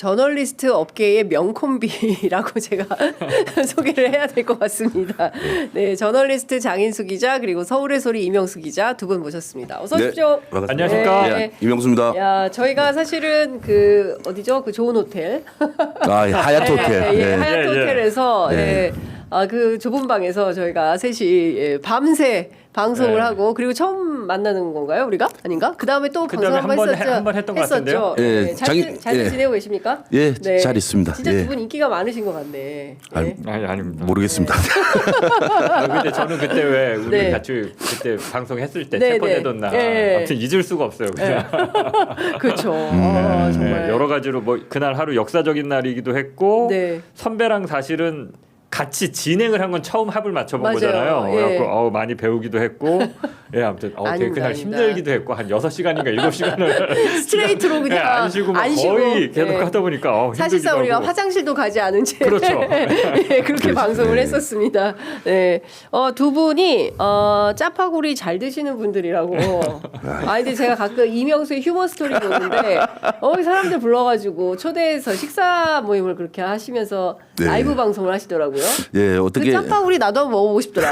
저널리스트 업계의 명콤비라고 제가 소개를 해야 될 것 같습니다. 네, 저널리스트 장인수 기자 그리고 서울의 소리 이명수 기자 두 분 모셨습니다. 어서 오십시오. 네, 안녕하십니까. 네. 이명수입니다. 야, 저희가 사실은 그 어디죠? 그 좋은 호텔. 하얏트 호텔. 예, 하얏트 호텔에서 네. 그 좁은 방에서 저희가 셋이 밤새 방송을 네. 하고 그리고 처음 만나는 건가요, 우리가? 아닌가? 그 다음에 또 방송 그다음에 한번 했었죠. 한번 했던 것 같은데요. 예, 잘 지내고 계십니까? 예, 잘 있습니다. 진짜 예. 두 분 인기가 많으신 것 같네. 네. 아닙니다. 모르겠습니다. 근데 저는 그때 왜 우리 네. 같이 그때 방송했을 때 네, 체포되던 네. 날 예. 아무튼 잊을 수가 없어요. 그냥. 그렇죠. 정말 네, 여러 가지로 뭐 그날 하루 역사적인 날이기도 했고 네. 선배랑 사실은 같이 진행을 한 건 처음 합을 맞춰본 맞아요. 거잖아요. 예. 그래갖고 많이 배우기도 했고, 예, 아무튼 되게 아닙니다, 그날 아닙니다. 힘들기도 했고 한 6시간이니까 7시간을 스트레이트로 그냥 안 쉬고 막 안 쉬고. 거의 계속 예. 하다 보니까 힘들기도 사실상 우리가 하고. 화장실도 가지 않은 채 그렇죠. 예, 그렇게 방송을 했었습니다. 네, 두 분이 짜파구리 잘 드시는 분들이라고. 근데 제가 가끔 이명수의 휴머 스토리 보는데 이 사람들 불러가지고 초대해서 식사 모임을 그렇게 하시면서 네. 라이브 방송을 하시더라고요. 예, 그 어떻게 짜파구리 나도 한번 먹어보고 싶더라.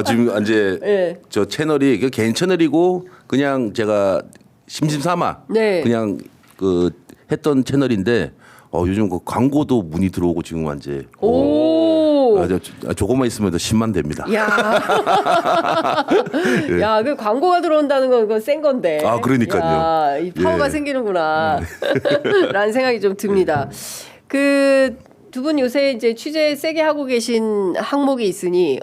지금 이제 예. 저 채널이 개인 채널이고 그냥 제가 심심삼아 네. 그냥 그 했던 채널인데 요즘 그 광고도 문의 들어오고 지금 이제 오. 조금만 있으면 10만 됩니다. 야, 야, 그 광고가 들어온다는 건 그건 센 건데. 그러니까요. 야, 이 파워가 예. 생기는구나. 라는 생각이 좀 듭니다. 그 두 분 요새 이제 취재 세게 하고 계신 항목이 있으니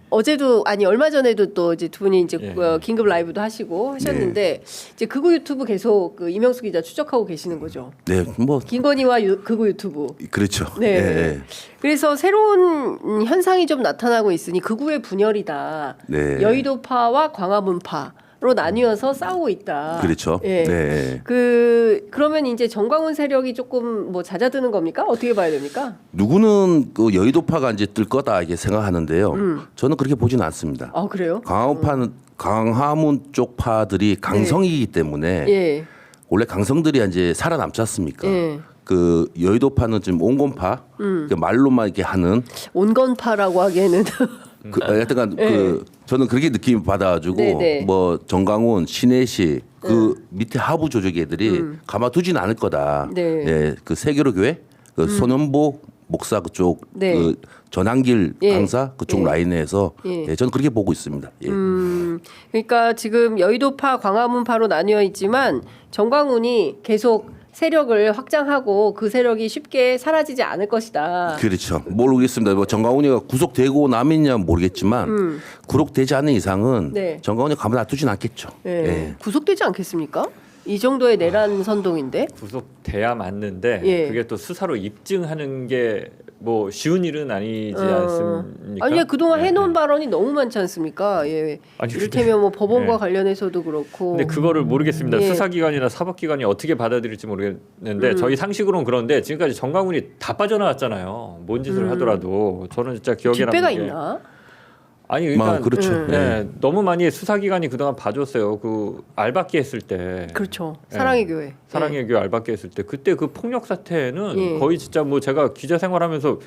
어제도 아니 얼마 전에도 또 이제 두 분이 이제 예. 긴급 라이브도 하시고 하셨는데 이제 극우 유튜브 계속 그 이명수 기자 추적하고 계시는 거죠. 네, 뭐 김건희와 극우 유튜브. 그렇죠. 네. 예. 그래서 새로운 현상이 좀 나타나고 있으니 극우의 분열이다. 네. 여의도파와 광화문파로 나뉘어서 싸우고 있다. 그렇죠. 예. 네. 그러면 이제 정광훈 세력이 조금 뭐 잦아드는 겁니까? 어떻게 봐야 됩니까? 누구는 그 여의도파가 이제 뜰 거다 이게 생각하는데요. 저는 그렇게 보지는 않습니다. 아 그래요? 광화문 쪽 파들이 강성이기 때문에 예. 원래 강성들이 이제 살아남지 않습니까? 예. 그 여의도파는 지금 온건파 그 말로만 이렇게 하는 온건파라고 하기에는 하여튼간 그 저는 그렇게 느낌 받아가지고 네네. 뭐 정강훈, 신혜식 그 밑에 하부 조직 애들이 가만두지는 않을 거다. 네. 예, 그 세계로 교회, 그 손현보 목사 그쪽 네. 그 전한길 예. 강사 그쪽 예. 라인에서 예. 예, 저는 그렇게 보고 있습니다. 예. 그러니까 지금 여의도파, 광화문파로 나뉘어 있지만 정광훈이 계속 세력을 확장하고 그 세력이 쉽게 사라지지 않을 것이다. 그렇죠. 모르겠습니다. 뭐 정강훈이가 구속되고 남았냐 모르겠지만 구속되지 않는 이상은 네. 정강훈이 가만두진 않겠죠. 예. 예. 구속되지 않겠습니까? 이 정도의 내란 선동인데. 구속돼야 맞는데 예. 그게 또 수사로 입증하는 게 뭐 쉬운 일은 아니지 않습니까? 아니 그동안 예, 해놓은 예. 발언이 너무 많지 않습니까? 예. 아니, 이를테면 뭐 법원과 예. 관련해서도 그렇고. 근데 그거를 모르겠습니다. 예. 수사기관이나 사법기관이 어떻게 받아들일지 모르겠는데 저희 상식으로는 그런데 지금까지 정강훈이 다 빠져나왔잖아요. 뭔 짓을 하더라도 저는 진짜 기억에 남는 뒷배가 게 있나? 아니 그러니까 그렇죠. 네, 너무 많이 수사기관이 그동안 봐줬어요. 그 알바끼 했을 때 그렇죠. 예. 사랑의 교회. 사랑의 교회 알바끼 했을 때 그때 그 폭력 사태는 예. 거의 진짜 뭐 제가 기자 생활하면서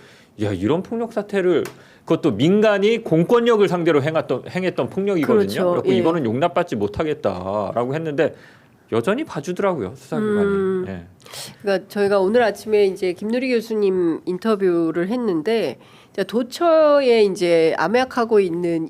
야 이런 폭력 사태를 그것도 민간이 공권력을 상대로 행했던 폭력이거든요. 그렇죠. 그래서 예. 이거는 용납받지 못하겠다라고 했는데 여전히 봐주더라고요 수사기관이. 예. 그러니까 저희가 오늘 아침에 이제 김누리 교수님 인터뷰를 했는데 도처에 이제 암약하고 있는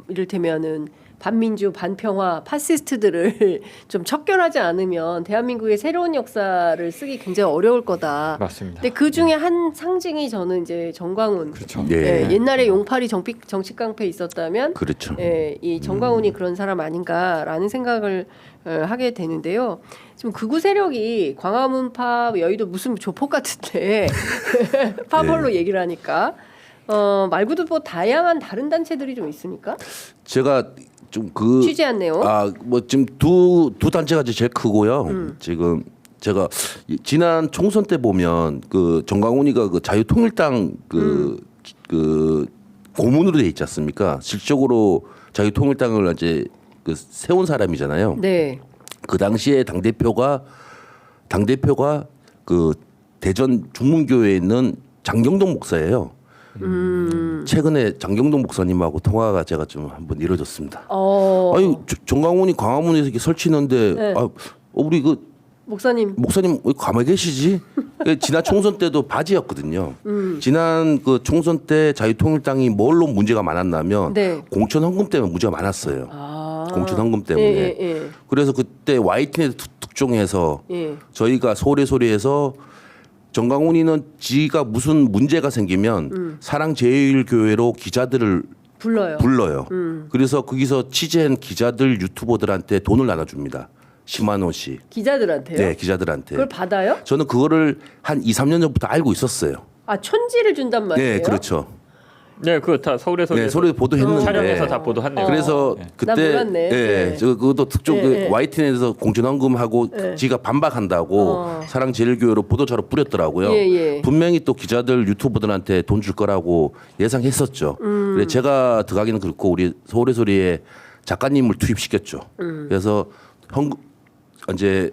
이를테면은 반민주, 반평화, 파시스트들을 좀 척결하지 않으면 대한민국의 새로운 역사를 쓰기 굉장히 어려울 거다. 맞습니다. 근데 그 중에 한 상징이 저는 이제 정광훈. 그렇죠. 예. 예, 옛날에 용팔이 정치 깡패 있었다면 그렇죠. 예, 이 정광훈이 그런 사람 아닌가라는 생각을 하게 되는데요. 지금 극우 세력이 광화문파, 여의도 무슨 조폭 같은데 파벌로 얘기를 하니까 말고도 뭐 다양한 다른 단체들이 좀 있습니까? 제가 좀 그 취재한 내용. 뭐 지금 두 단체가 제일 크고요. 지금 제가 지난 총선 때 보면 그 정강훈이가 그 자유통일당 그 고문으로 돼 있지 않습니까? 실적으로 자유통일당을 이제 그 세운 사람이잖아요. 네. 그 당시에 당 대표가 당 대표가 그 대전 중문교회에 있는 장경동 목사예요. 최근에 장경동 목사님하고 통화가 제가 좀 한번 이루어졌습니다. 아니 정강훈이 광화문에서 이렇게 설치는데 네. 우리 그 목사님 왜 가만히 계시지? 지난 총선 때도 바지였거든요. 지난 그 총선 때 자유통일당이 뭘로 문제가 많았냐면 네. 공천 헌금 때문에 문제가 많았어요. 공천 헌금 때문에. 예. 그래서 그때 YTN 특종에서 예. 저희가 소리에서 정강훈이는 지가 무슨 문제가 생기면 사랑제일교회로 기자들을 불러요. 그래서 거기서 취재한 기자들 유튜버들한테 돈을 나눠줍니다. 10만 원씩. 기자들한테요? 네, 기자들한테. 그걸 받아요? 저는 그거를 한 2, 3년 전부터 알고 있었어요. 아 천지를 준단 말이에요? 네, 그렇죠. 네, 그거 다 서울에서 네, 서울에 보도했는데 촬영해서 다 보도했네요. 그래서 네. 나 그때 몰랐네. 네. 저 그것도 특종 네, 그 네. YTN에서 공천헌금하고 네. 지가 반박한다고 사랑제일교회로 보도자료 뿌렸더라고요. 예. 분명히 또 기자들 유튜버들한테 돈 줄 거라고 예상했었죠. 그래서 제가 들어가기는 그렇고 우리 서울의 소리에 작가님을 투입시켰죠. 그래서 이제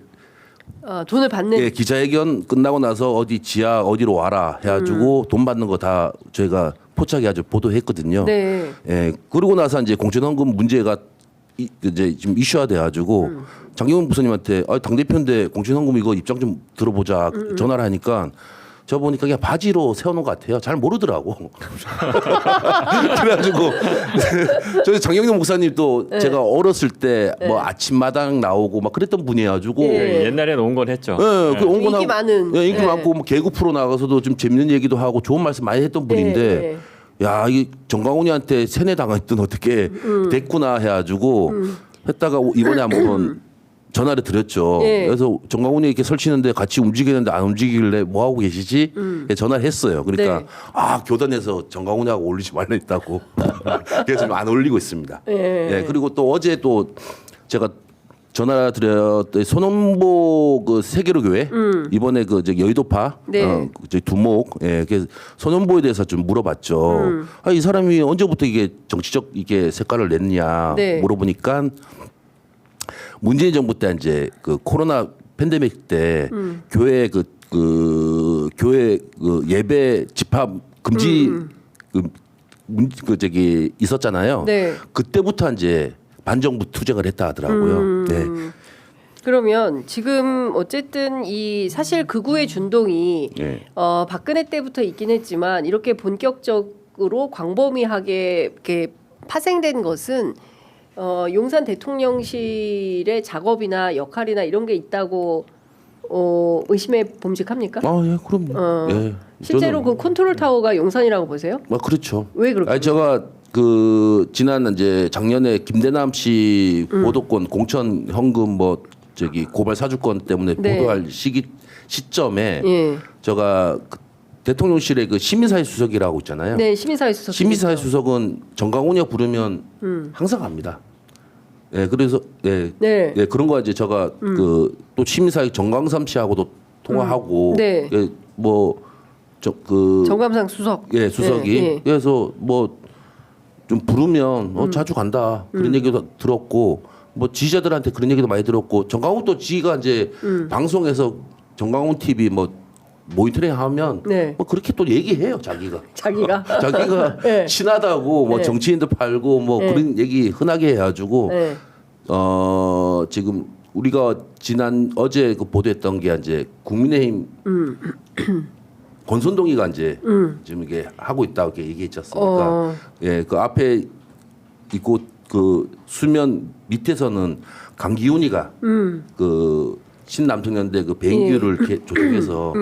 돈을 받는 예, 기자회견 끝나고 나서 어디 지하 어디로 와라 해가지고 돈 받는 거 다 저희가 포착해 가지고 보도했거든요. 네. 예, 그러고 나서 이제 공천헌금 문제가 이제 지금 이슈화 돼가지고 장경훈 부사님한테 당 대표인데 공천헌금 이거 입장 좀 들어보자 전화를 하니까 저 보니까 그냥 바지로 세워놓은 것 같아요. 잘 모르더라고. 그래가지고 저희 장경영 목사님도 제가 어렸을 때 뭐 아침마당 나오고 막 그랬던 분이어가지고 옛날에는 온 건 했죠. 예, 그 온건하고 인기 많은. 예, 인기 예. 많고 뭐 개그 프로 나가서도 좀 재밌는 얘기도 하고 좋은 말씀 많이 했던 분인데 야, 이 정강훈이한테 세뇌 당했던 어떻게 됐구나 해가지고 했다가 이번에 한번 전화를 드렸죠. 예. 그래서 정강훈이 이렇게 설치는데 같이 움직이는데 안 움직이길래 뭐 하고 계시지? 전화를 했어요. 그러니까 네. 교단에서 정강훈이하고 올리지 말라 했다고. 그래서 지금 안 올리고 있습니다. 예. 예, 그리고 또 어제 또 제가 전화 드렸더니 손원보 그 세계로교회 이번에 그 저기 여의도파 네. 저희 두목 그래서 손원보에 대해서 좀 물어봤죠. 이 사람이 언제부터 이게 정치적 이게 색깔을 냈냐 네. 물어보니까 문재인 정부 때 이제 그 코로나 팬데믹 때 교회 교회 그 예배 집합 금지 그 저기 있었잖아요. 네. 그때부터 이제 반정부 투쟁을 했다 하더라고요. 네. 그러면 지금 어쨌든 이 사실 극우의 준동이 네. 박근혜 때부터 있긴 했지만 이렇게 본격적으로 광범위하게 이렇게 파생된 것은 용산 대통령실의 작업이나 역할이나 이런 게 있다고 의심에 범직합니까? 예, 그럼요. 예. 실제로 그 컨트롤 타워가 용산이라고 보세요? 그렇죠. 왜 그렇게? 제가 그 지난 이제 작년에 김대남 씨 보도권 공천 현금 뭐 저기 고발 사주권 때문에 네. 보도할 시점에 예. 제가 그 대통령실의 그 시민사회 수석이라고 있잖아요. 네, 시민사회 수석. 시민사회 수석은 정강훈이가 부르면 항상 갑니다. 예, 그래서 네. 예, 그런 거 이제 제가 그 또 시민사회 정광삼 씨하고도 통화하고 네. 예, 정감상 수석. 예, 수석이 예. 그래서 뭐 좀 부르면 자주 간다 그런 얘기도 들었고 뭐 지지자들한테 그런 얘기도 많이 들었고 정강훈 또 지가 이제 방송에서 정강훈 TV 뭐 모니터링 하면 네. 뭐 그렇게 또 얘기해요 자기가 자기가 네. 친하다고 뭐 네. 정치인도 팔고 뭐 네. 그런 얘기 흔하게 해가지고 네. 지금 우리가 지난 어제 그 보도했던 게 이제 국민의힘 권선동이가 이제 지금 이게 하고 있다고 이렇게 얘기했지 않습니까? 예, 그 앞에 있고 그 수면 밑에서는 강기훈이가 그 신남통연대 그 배인규를 조직해서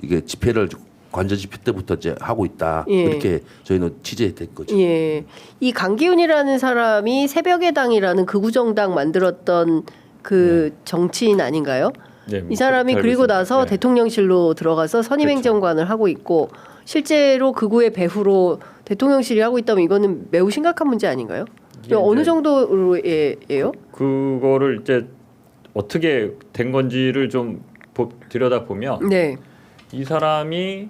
이게 집회를 관저 집회 때부터 이제 하고 있다. 예. 이렇게 저희는 취재된 거죠. 예. 이 강기훈이라는 사람이 새벽의 당이라는 극우정당 만들었던 그 정치인 아닌가요? 네, 이 사람이 알고 그리고 있습니다. 나서 네. 대통령실로 들어가서 선임행정관을 하고 있고 실제로 극우의 배후로 대통령실이 하고 있다면 이거는 매우 심각한 문제 아닌가요? 이게 어느 이제 정도로예요? 그거를 이제 어떻게 된 건지를 좀 들여다 보면 네. 이 사람이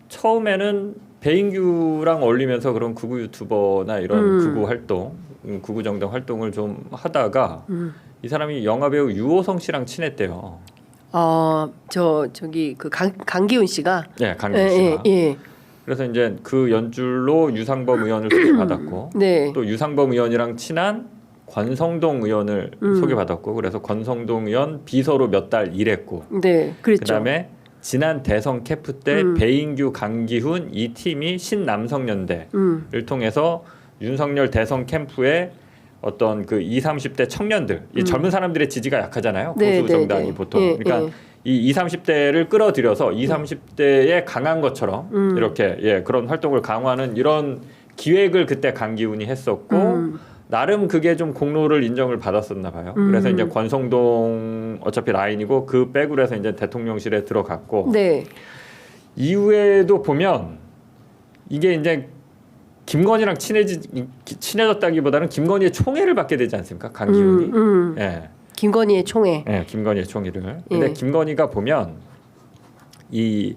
처음에는 배인규랑 어울리면서 그런 극우 유튜버나 이런 극우 활동, 극우 정당 활동을 좀 하다가 이 사람이 영화배우 유호성 씨랑 친했대요. 저기 그 강기훈 씨가 네, 강기훈 씨가. 예. 그래서 이제 그 연줄로 유상범 의원을 소개받았고 네. 또 유상범 의원이랑 친한 권성동 의원을 소개받았고 그래서 권성동 의원 비서로 몇 달 일했고 네. 그랬죠. 그다음에 지난 대선 캠프 때 배인규, 강기훈 이 팀이 신남성연대를 통해서 윤석열 대선 캠프에 어떤 그 20, 30대 청년들, 이 젊은 사람들의 지지가 약하잖아요. 네, 보수 정당이 네, 네. 보통. 예, 그러니까 이 20, 30대를 끌어들여서 20, 30대에 강한 것처럼 이렇게 그런 활동을 강화하는 이런 기획을 그때 강기훈이 했었고 나름 그게 좀 공로를 인정을 받았었나 봐요. 그래서 이제 권성동 어차피 라인이고 그 백으로 해서 이제 대통령실에 들어갔고 네. 이후에도 보면 이게 이제 김건희랑 친해졌다기보다는 김건희의 총애를 받게 되지 않습니까? 강기훈이. 예. 김건희의 총애. 예, 김건희의 총애를. 근데 예. 김건희가 보면 이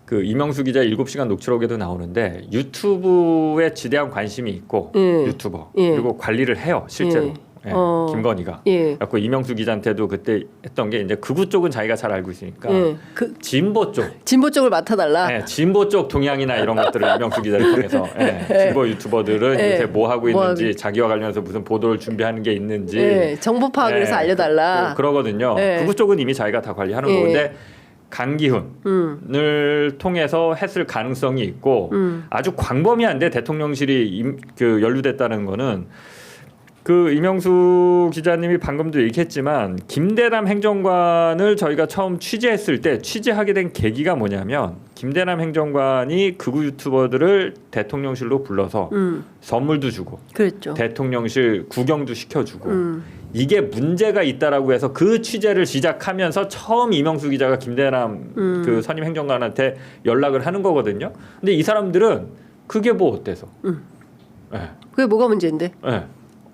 그 이명수 기자 7시간 녹취록에도 나오는데 유튜브에 지대한 관심이 있고 유튜버 그리고 관리를 해요 실제로. 예. 김건희가. 예. 그래서 이명수 기자한테도 그때 했던 게 이제 극우 쪽은 자기가 잘 알고 있으니까 그 진보 쪽. 진보 쪽을 맡아달라. 네, 진보 쪽 동향이나 이런 것들을 이명수 기자를 통해서 진보 유튜버들은 요새 뭐 하고 있는지 자기와 관련해서 무슨 보도를 준비하는 게 있는지 정보 파악을 해서 알려달라. 그러거든요. 극우 쪽은 이미 자기가 다 관리하는 거인데 강기훈을 통해서 했을 가능성이 있고 아주 광범위한데 대통령실이 그 연루됐다는 거는 그 이명수 기자님이 방금도 얘기했지만 김대남 행정관을 저희가 처음 취재했을 때 취재하게 된 계기가 뭐냐면 김대남 행정관이 극우 유튜버들을 대통령실로 불러서 선물도 주고 그랬죠. 대통령실 구경도 시켜주고 이게 문제가 있다라고 해서 그 취재를 시작하면서 처음 이명수 기자가 김대남 그 선임 행정관한테 연락을 하는 거거든요. 근데 이 사람들은 그게 뭐 어때서? 그게 뭐가 문제인데?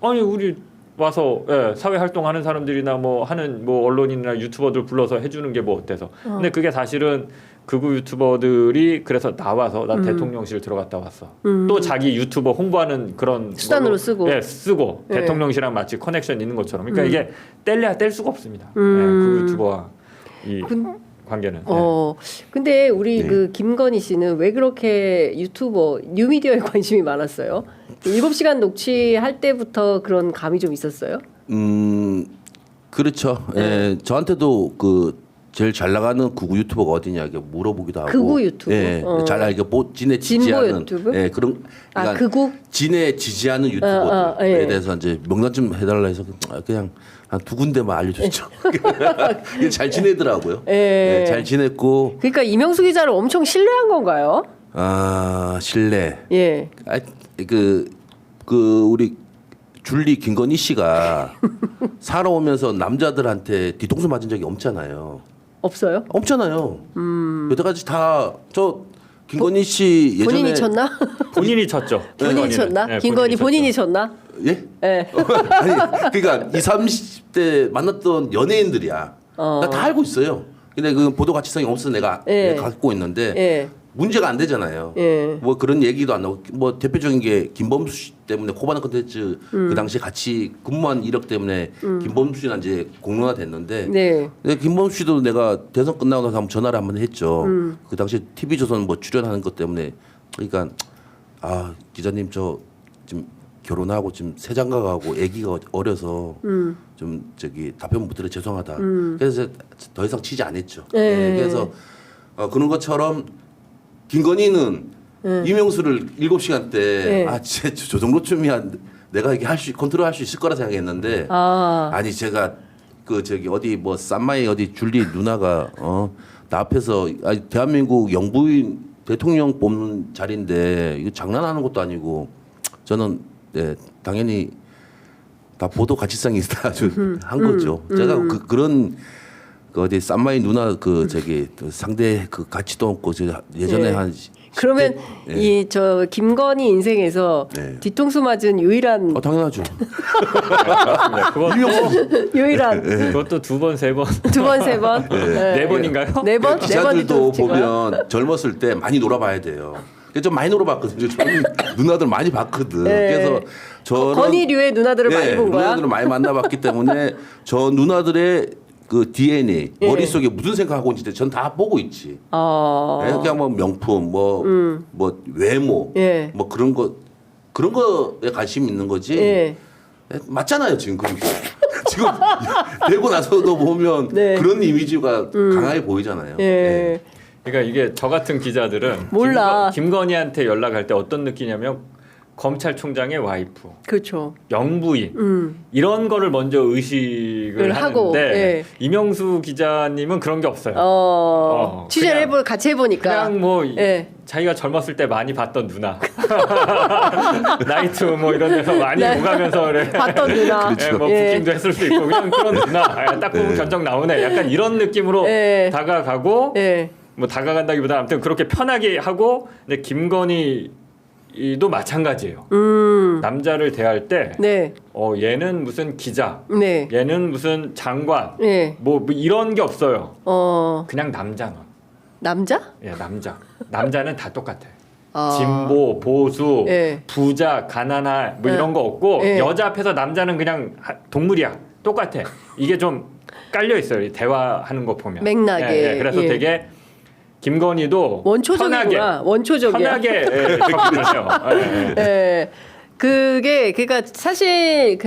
아니 우리 와서 사회 활동하는 사람들이나 뭐 하는 뭐 언론인이나 유튜버들 불러서 해주는 게 뭐 어때서? 근데 그게 사실은 극우 유튜버들이 그래서 나와서 나 대통령실 들어갔다 왔어. 또 자기 유튜버 홍보하는 그런 수단으로 쓰고. 쓰고 대통령실이랑 마치 커넥션 있는 것처럼. 그러니까 이게 뗄래야 뗄 수가 없습니다. 극우 유튜버와 이 관계는. 근데 우리 그 김건희 씨는 왜 그렇게 유튜버 뉴미디어에 관심이 많았어요? 7시간 녹취할 때부터 그런 감이 좀 있었어요? 그렇죠. 저한테도 그 제일 잘 나가는 극우 유튜버가 어디냐 이렇게 물어보기도 하고. 극우 유튜브. 잘 알게 진에 진보 지지하는. 유튜브? 그런. 그러니까 극우? 진에 지지하는 유튜버들에 대해서 이제 명단 좀 해달라 해서 그냥 한 2군데만 알려줬죠. 잘 지내더라고요. 잘 지냈고. 그러니까 이명수 기자를 엄청 신뢰한 건가요? 신뢰. 예. 그 우리 줄리 김건희 씨가 살아오면서 남자들한테 뒤통수 맞은 적이 없잖아요. 없어요? 없잖아요. 여태까지 다 저 김건희 씨 예전에 본인이 쳤나? 본인이 쳤죠. 본인이 쳤나? 김건희 본인이 쳤나? 예? 예. 아니 그러니까 20, 30대 만났던 연예인들이야. 나 다 알고 있어요. 근데 그 보도 가치성이 없어서 내가 갖고 있는데 문제가 안 되잖아요. 뭐 그런 얘기도 안 나오고 뭐 대표적인 게 김범수 씨 때문에 코바나 콘텐츠 그 당시에 같이 근무한 이력 때문에 김범수 씨랑 이제 공론화 됐는데 근데 김범수 씨도 내가 대선 끝나고 나서 한번 전화를 한번 했죠. 그 당시에 TV조선 뭐 출연하는 것 때문에 그러니까 기자님 저 지금 결혼하고 지금 새 장가가고 아기가 어려서 좀 저기 답변 못 드려 죄송하다. 그래서 더 이상 취재 안 했죠. 그래서 그런 것처럼 김건희는 이명수를 7시간 때 진짜 저 정도쯤이야 내가 이게 컨트롤할 수 있을 거라 생각했는데 아니 제가 그 저기 어디 뭐 쌈마이 어디 줄리 누나가 나 앞에서 대한민국 영부인 대통령 뽑는 자리인데 이거 장난하는 것도 아니고 저는 당연히 다 보도 가치성이 있다 한 거죠. 제가 그런 그 어디 쌈마이 누나 그 저기 상대 그 가치도 없고 제가 예전에 한 그러면 이 저 김건희 인생에서 뒤통수 맞은 유일한 당연하죠. 유일한 그것도 2번, 3번, 2번, 3번, 4번인가요? 4번, 기자들도 보면 젊었을 때 많이 놀아봐야 돼요. 좀 많이 놀아봤거든요. 저는 누나들 많이 봤거든. 그래서 저는 건희류의 누나들을 많이 본 거야. 누나들을 많이 만나봤기 때문에 저 누나들의 그 DNA 예. 머릿속에 무슨 생각하고 있는지 전 다 보고 있지. 예, 그냥 뭐 명품 뭐 외모 예. 뭐 그런 거에 관심 있는 거지. 예. 예, 맞잖아요 지금 그리고 지금 되고 나서도 보면 네. 그런 이미지가 강하게 보이잖아요. 예. 그러니까 이게 저 같은 기자들은 몰라. 김건희한테 연락할 때 어떤 느끼냐면 검찰총장의 와이프, 그렇죠. 영부인 이런 거를 먼저 의식을 하고, 하는데 예. 이명수 기자님은 그런 게 없어요. 취재를 그냥- 해볼 같이 해보니까. 그냥 뭐 예. 자기가 젊었을 때 많이 봤던 누나, 나이트 뭐 이런 데서 많이 네. 오가면서 그래. 봤던 누나. 예, 뭐 예. 부킹도 했을 수 있고 그냥 그런 누나, 딱 보면 견적 나오네. 약간 이런 느낌으로 예. 다가가고 예. 뭐 다가간다기보다 아무튼 그렇게 편하게 하고 근데 김건희도 마찬가지예요. 남자를 대할 때 네. 얘는 무슨 기자, 네. 얘는 무슨 장관, 네. 뭐 이런 게 없어요. 어, 그냥 남자는. 남자? 예, 남자. 남자는 다 똑같아. 아. 진보, 보수, 예. 부자, 가난한 뭐 예. 이런 거 없고 예. 여자 앞에서 남자는 그냥 동물이야. 똑같아. 이게 좀 깔려 있어요. 이 대화하는 거 보면. 맥락에. 그래서 예. 되게 김건희도 원초적이구나. 원초적이야. 편하게 느끼는 해요. 예. 그러니까 사실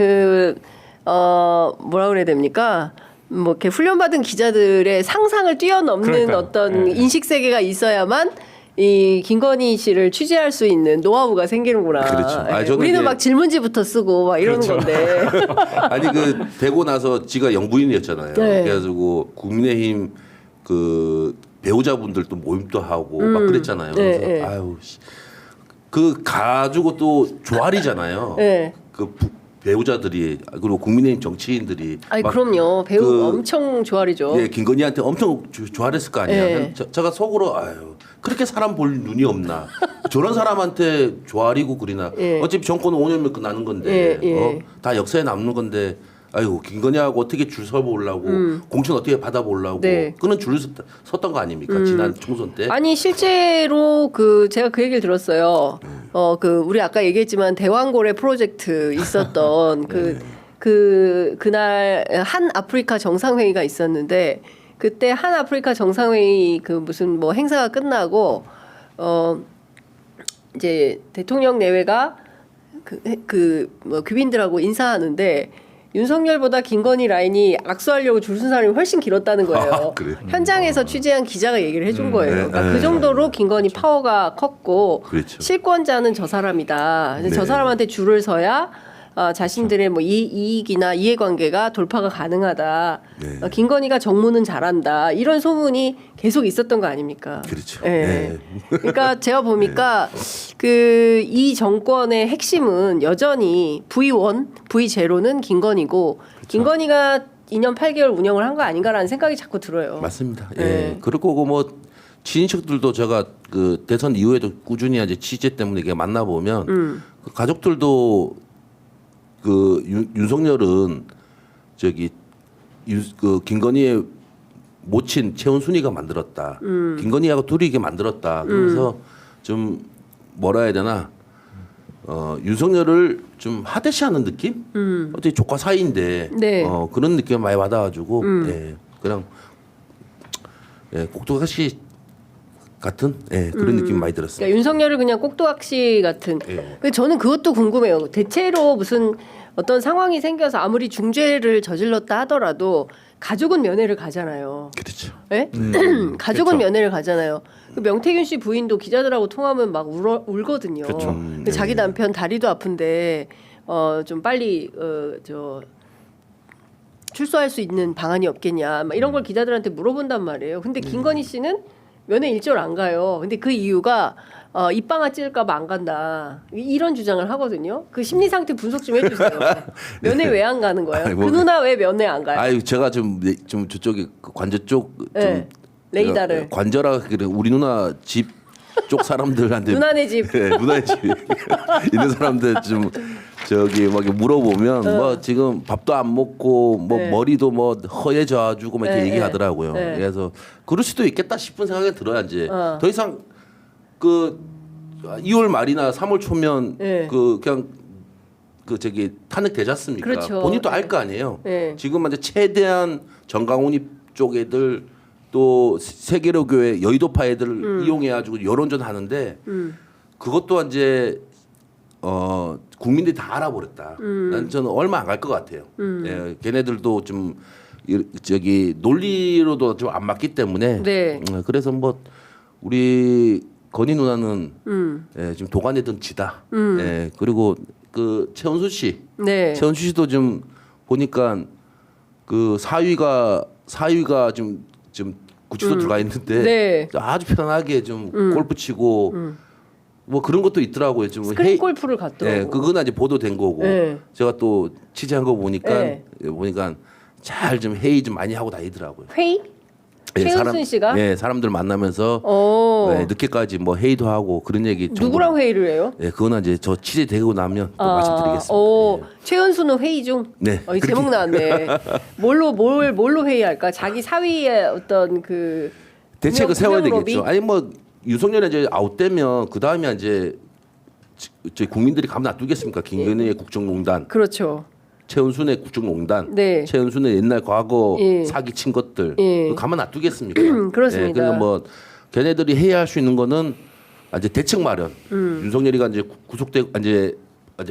뭐라 그래야 됩니까? 뭐 이렇게 훈련받은 기자들의 상상을 뛰어넘는 그러니까요. 어떤 예. 인식 세계가 있어야만 이 김건희 씨를 취재할 수 있는 노하우가 생기는구나. 그렇죠. 아, 예. 저는 우리는 이제- 막 질문지부터 쓰고 막 이러는 그렇죠. 건데. 아니 그 되고 나서 지가 영부인이었잖아요. 네. 그래가지고 국민의힘 그 배우자분들도 모임도 하고 막 그랬잖아요. 네, 그래서 네. 아유 씨. 그 가지고 또 조알이잖아요. 네. 그 배우자들이 그리고 국민의힘 정치인들이 아니 막 그럼요. 배우 그- 엄청 조알이죠. 예, 김건희한테 엄청 조알했을 거 아니에요. 네. 제가 속으로 아유 그렇게 사람 볼 눈이 없나. 저런 사람한테 조알이고 그리나. 예. 어차피 정권은 5년면 끝나는 건데 예, 예. 다 역사에 남는 건데. 아이고 김건희하고 어떻게 줄 서보려고 공천 어떻게 받아보려고 네. 그는 줄 섰던 거 아닙니까 지난 총선 때. 아니 실제로 제가 그 얘기를 들었어요. 우리 아까 얘기했지만 대왕고래 프로젝트 있었던 그날 한 아프리카 정상회의가 있었는데 그때 한 아프리카 정상회의 무슨 뭐 행사가 끝나고 이제 대통령 내외가 뭐 귀빈들하고 인사하는데 윤석열보다 김건희 라인이 악수하려고 줄 선 사람이 훨씬 길었다는 거예요. 아, 그래요? 현장에서 취재한 기자가 얘기를 해준 거예요. 네, 그러니까 네. 그 정도로 김건희 파워가 컸고 그렇죠. 실권자는 저 사람이다. 근데 저 네. 사람한테 줄을 서야 자신들의 뭐 이익이나 이해관계가 돌파가 가능하다. 네. 김건희가 정무는 잘한다. 이런 소문이 계속 있었던 거 아닙니까? 그렇죠. 예. 네. 그러니까 제가 보니까 이 정권의 핵심은 여전히 V1, V0는 김건희고 김건희가 2년 8개월 운영을 한 거 아닌가라는 생각이 자꾸 들어요. 맞습니다. 예. 네. 그리고 뭐 친인척들도 제가 그 대선 이후에도 꾸준히 이제 취재 때문에 이게 만나 보면 그 가족들도 그 윤석열은 그 김건희의 모친 최은순이가 만들었다. 김건희하고 둘이 이게 만들었다. 그래서 좀 뭐라 해야 되나 윤석열을 좀 하대시하는 느낌? 어떻게 조카 사이인데 네. 그런 느낌 많이 받아가지고 예, 그냥 꼭두각시 같은 그런 느낌 많이 들었어요. 그러니까 윤석열을 그냥 꼭두각시 같은. 예. 근데 저는 그것도 궁금해요. 대체로 무슨 어떤 상황이 생겨서 아무리 중죄를 저질렀다 하더라도 가족은 면회를 가잖아요. 그렇죠. 예? 가족은 면회를 가잖아요. 그 명태균 씨 부인도 기자들하고 통하면 막 울거든요. 그렇죠. 근데 자기 남편 다리도 아픈데 좀 빨리 출소할 수 있는 방안이 없겠냐. 막 이런 걸 기자들한테 물어본단 말이에요. 근데 김건희 씨는 면회 일절 안 가요. 근데 그 이유가 입방아 찔까봐 안 간다. 이런 주장을 하거든요. 그 심리 상태 분석 좀 해주세요. 면회 왜 안 가는 거예요? 아니, 뭐 그 누나 왜 면회 안 가요? 아유 제가 좀 저쪽에 그 관저 쪽 좀 네. 레이더를. 관저라 그래 우리 누나 집 쪽 사람들한테 누나네 집. 네, 누나의 집 있는 사람들 좀 막 물어보면 뭐 지금 밥도 안 먹고 뭐 네. 머리도 뭐 허해져가지고 막 이렇게 네, 얘기하더라고요. 네. 그래서 그럴 수도 있겠다 싶은 생각이 들어야 이제 어. 더 이상 그 2월 말이나 3월 초면 네. 그 그냥 그 저기 탄핵되지 않습니까? 그렇죠. 본인도 알 거 아니에요. 네. 지금 이제 최대한 정강훈이 쪽 애들 또 세계로 교회 여의도파 애들을 이용해가지고 여론전 하는데 그것도 이제 국민들이 다 알아버렸다. 난 저는 얼마 안 갈 것 같아요. 예, 걔네들도 좀 저기 논리로도 좀 안 맞기 때문에. 네. 그래서 뭐 우리 건희 누나는 예, 지금 도가내든 지다. 예, 그리고 그 최은수 씨, 네. 최은수 씨도 좀 보니까 그 사위가 좀 구치소 들어가 있는데 네. 아주 편하게 좀 골프 치고 뭐 그런 것도 있더라고요. 좀 스크린 골프를 갔더라고. 예, 그건 이제 보도된 거고 네. 제가 또 취재한 거 보니까 네. 잘 좀 회의 좀 많이 하고 다니더라고요. 회의? 최은순 씨가? 예, 사람들 만나면서 예, 늦게까지 뭐 회의도 하고 그런 얘기. 누구랑 회의를 해요? 예, 그거는 이제 저 취재되고 나면 또 말씀드리겠습니다. 예. 최은수는 회의 중. 네. 이 제목 나왔네. 뭘로 회의할까? 자기 사위의 어떤 그 대책을 세워야 분명 로비? 되겠죠. 아니 뭐 윤석열이 이제 아웃되면 그 다음에 이제 저희 국민들이 가만 놔두겠습니까? 김건희의 국정농단, 그렇죠. 최은순의 국정농단, 네. 최은순의 옛날 과거 예. 사기 친 것들 예. 그거 가만 놔두겠습니까? 그렇습니다. 예, 그래서 뭐 걔네들이 해야 할 수 있는 거는 이제 대책 마련. 윤석열이가 이제 구속되고 이제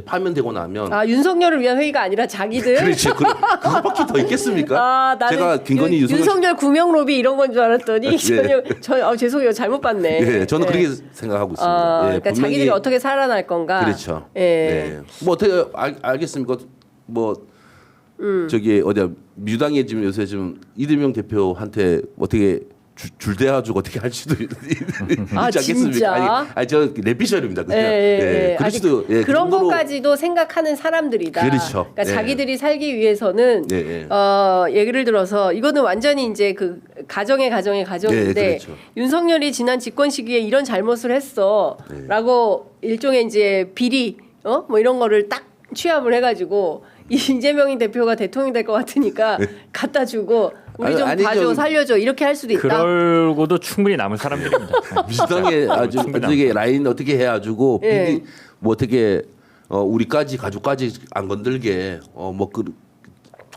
파면되고 나면 아 윤석열을 위한 회의가 아니라 자기들. 그렇지. 그거밖에 더 있겠습니까? 아 나는 제가 김건희 윤석열 구명 로비 이런 건 줄 알았더니 죄송해요 잘못 봤네. 예, 저는 예. 그렇게 생각하고 있습니다. 아, 예, 그러니까 자기들이 어떻게 살아날 건가. 그렇죠. 예. 네. 뭐 어떻게 알겠습니까? 뭐 저기 어디야 민주당이 지금 요새 좀 이재명 대표한테 어떻게 줄대가지고 어떻게 할 수도 있지 아, 않겠습니까? 진짜? 아니 저 내피셜입니다. 그냥. 예. 그럴 수도 예, 그런 그 정도로- 것까지도 생각하는 사람들이다. 그렇죠. 그러니까 예. 자기들이 살기 위해서는 예. 예를 들어서 이거는 완전히 이제 그 가정인데 예, 그렇죠. 윤석열이 지난 집권 시기에 이런 잘못을 했어라고 일종의 이제 비리 뭐 이런 거를 딱 취합을 해가지고 이재명이 대표가 대통령이 될 것 같으니까 갖다 주고 우리 좀 아니, 봐줘 살려줘 이렇게 할 수도 있다. 그러고도 충분히 남은 사람들입니다. 민주당에 아주 충분히 어떻게 라인 어떻게 해가지고 예. 비리 뭐 어떻게 우리까지 가족까지 안 건들게 뭐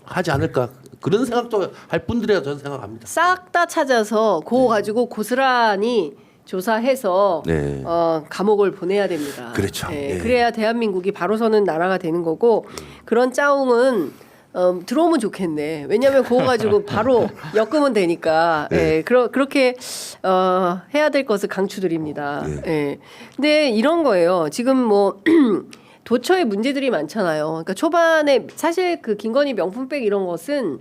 하지 않을까 그런 생각도 할 분들이라 저는 생각합니다. 싹 다 찾아서 그거 가지고 고스란히 조사해서 네. 감옥을 보내야 됩니다. 그렇죠. 예. 그래야 대한민국이 바로 서는 나라가 되는 거고 그런 짜웅은 들어오면 좋겠네. 왜냐하면 그거 가지고 바로 엮으면 되니까. 네. 예, 그렇게 해야 될 것을 강추드립니다. 예. 근데 이런 거예요. 지금 뭐 도처에 문제들이 많잖아요. 그러니까 초반에 사실 그 김건희 명품백 이런 것은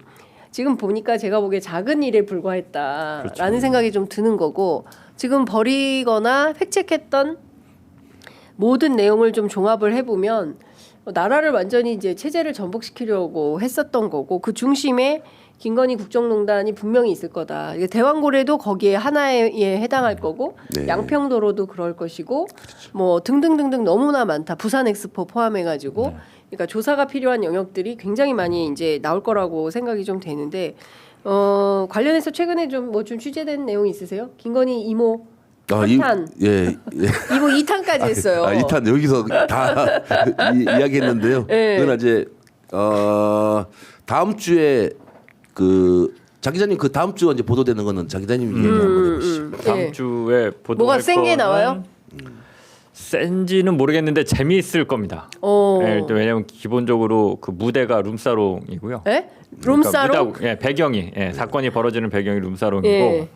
지금 보니까 제가 보기에 작은 일에 불과했다라는 그렇죠. 생각이 좀 드는 거고 지금 버리거나 획책했던 모든 내용을 좀 종합을 해보면 나라를 완전히 이제 체제를 전복시키려고 했었던 거고 그 중심에 김건희 국정농단이 분명히 있을 거다. 이게 대왕고래도 거기에 하나에 해당할 거고 네. 양평도로도 그럴 것이고 뭐 등등등등 너무나 많다. 부산 엑스포 포함해가지고 그러니까 조사가 필요한 영역들이 굉장히 많이 이제 나올 거라고 생각이 좀 되는데 관련해서 최근에 좀 뭐 좀 취재된 내용 있으세요? 김건희 이모 3탄 예. 이모 2탄까지 했어요. 2탄 여기서 다 이야기했는데요. 네. 그건 이제 다음 주에 그 장 기자님 그 다음 주 이제 보도되는 거는 장 기자님 얘기 한번 해보시죠. 다음 예. 주에 보도할 뭐가 센 게 거는 나와요? 센지는 모르겠는데 재미있을 겁니다. 예, 왜냐하면 기본적으로 그 무대가 룸사롱이고요. 예? 룸사롱? 그러니까 무대, 배경이 사건이 벌어지는 배경이 룸사롱이고 예.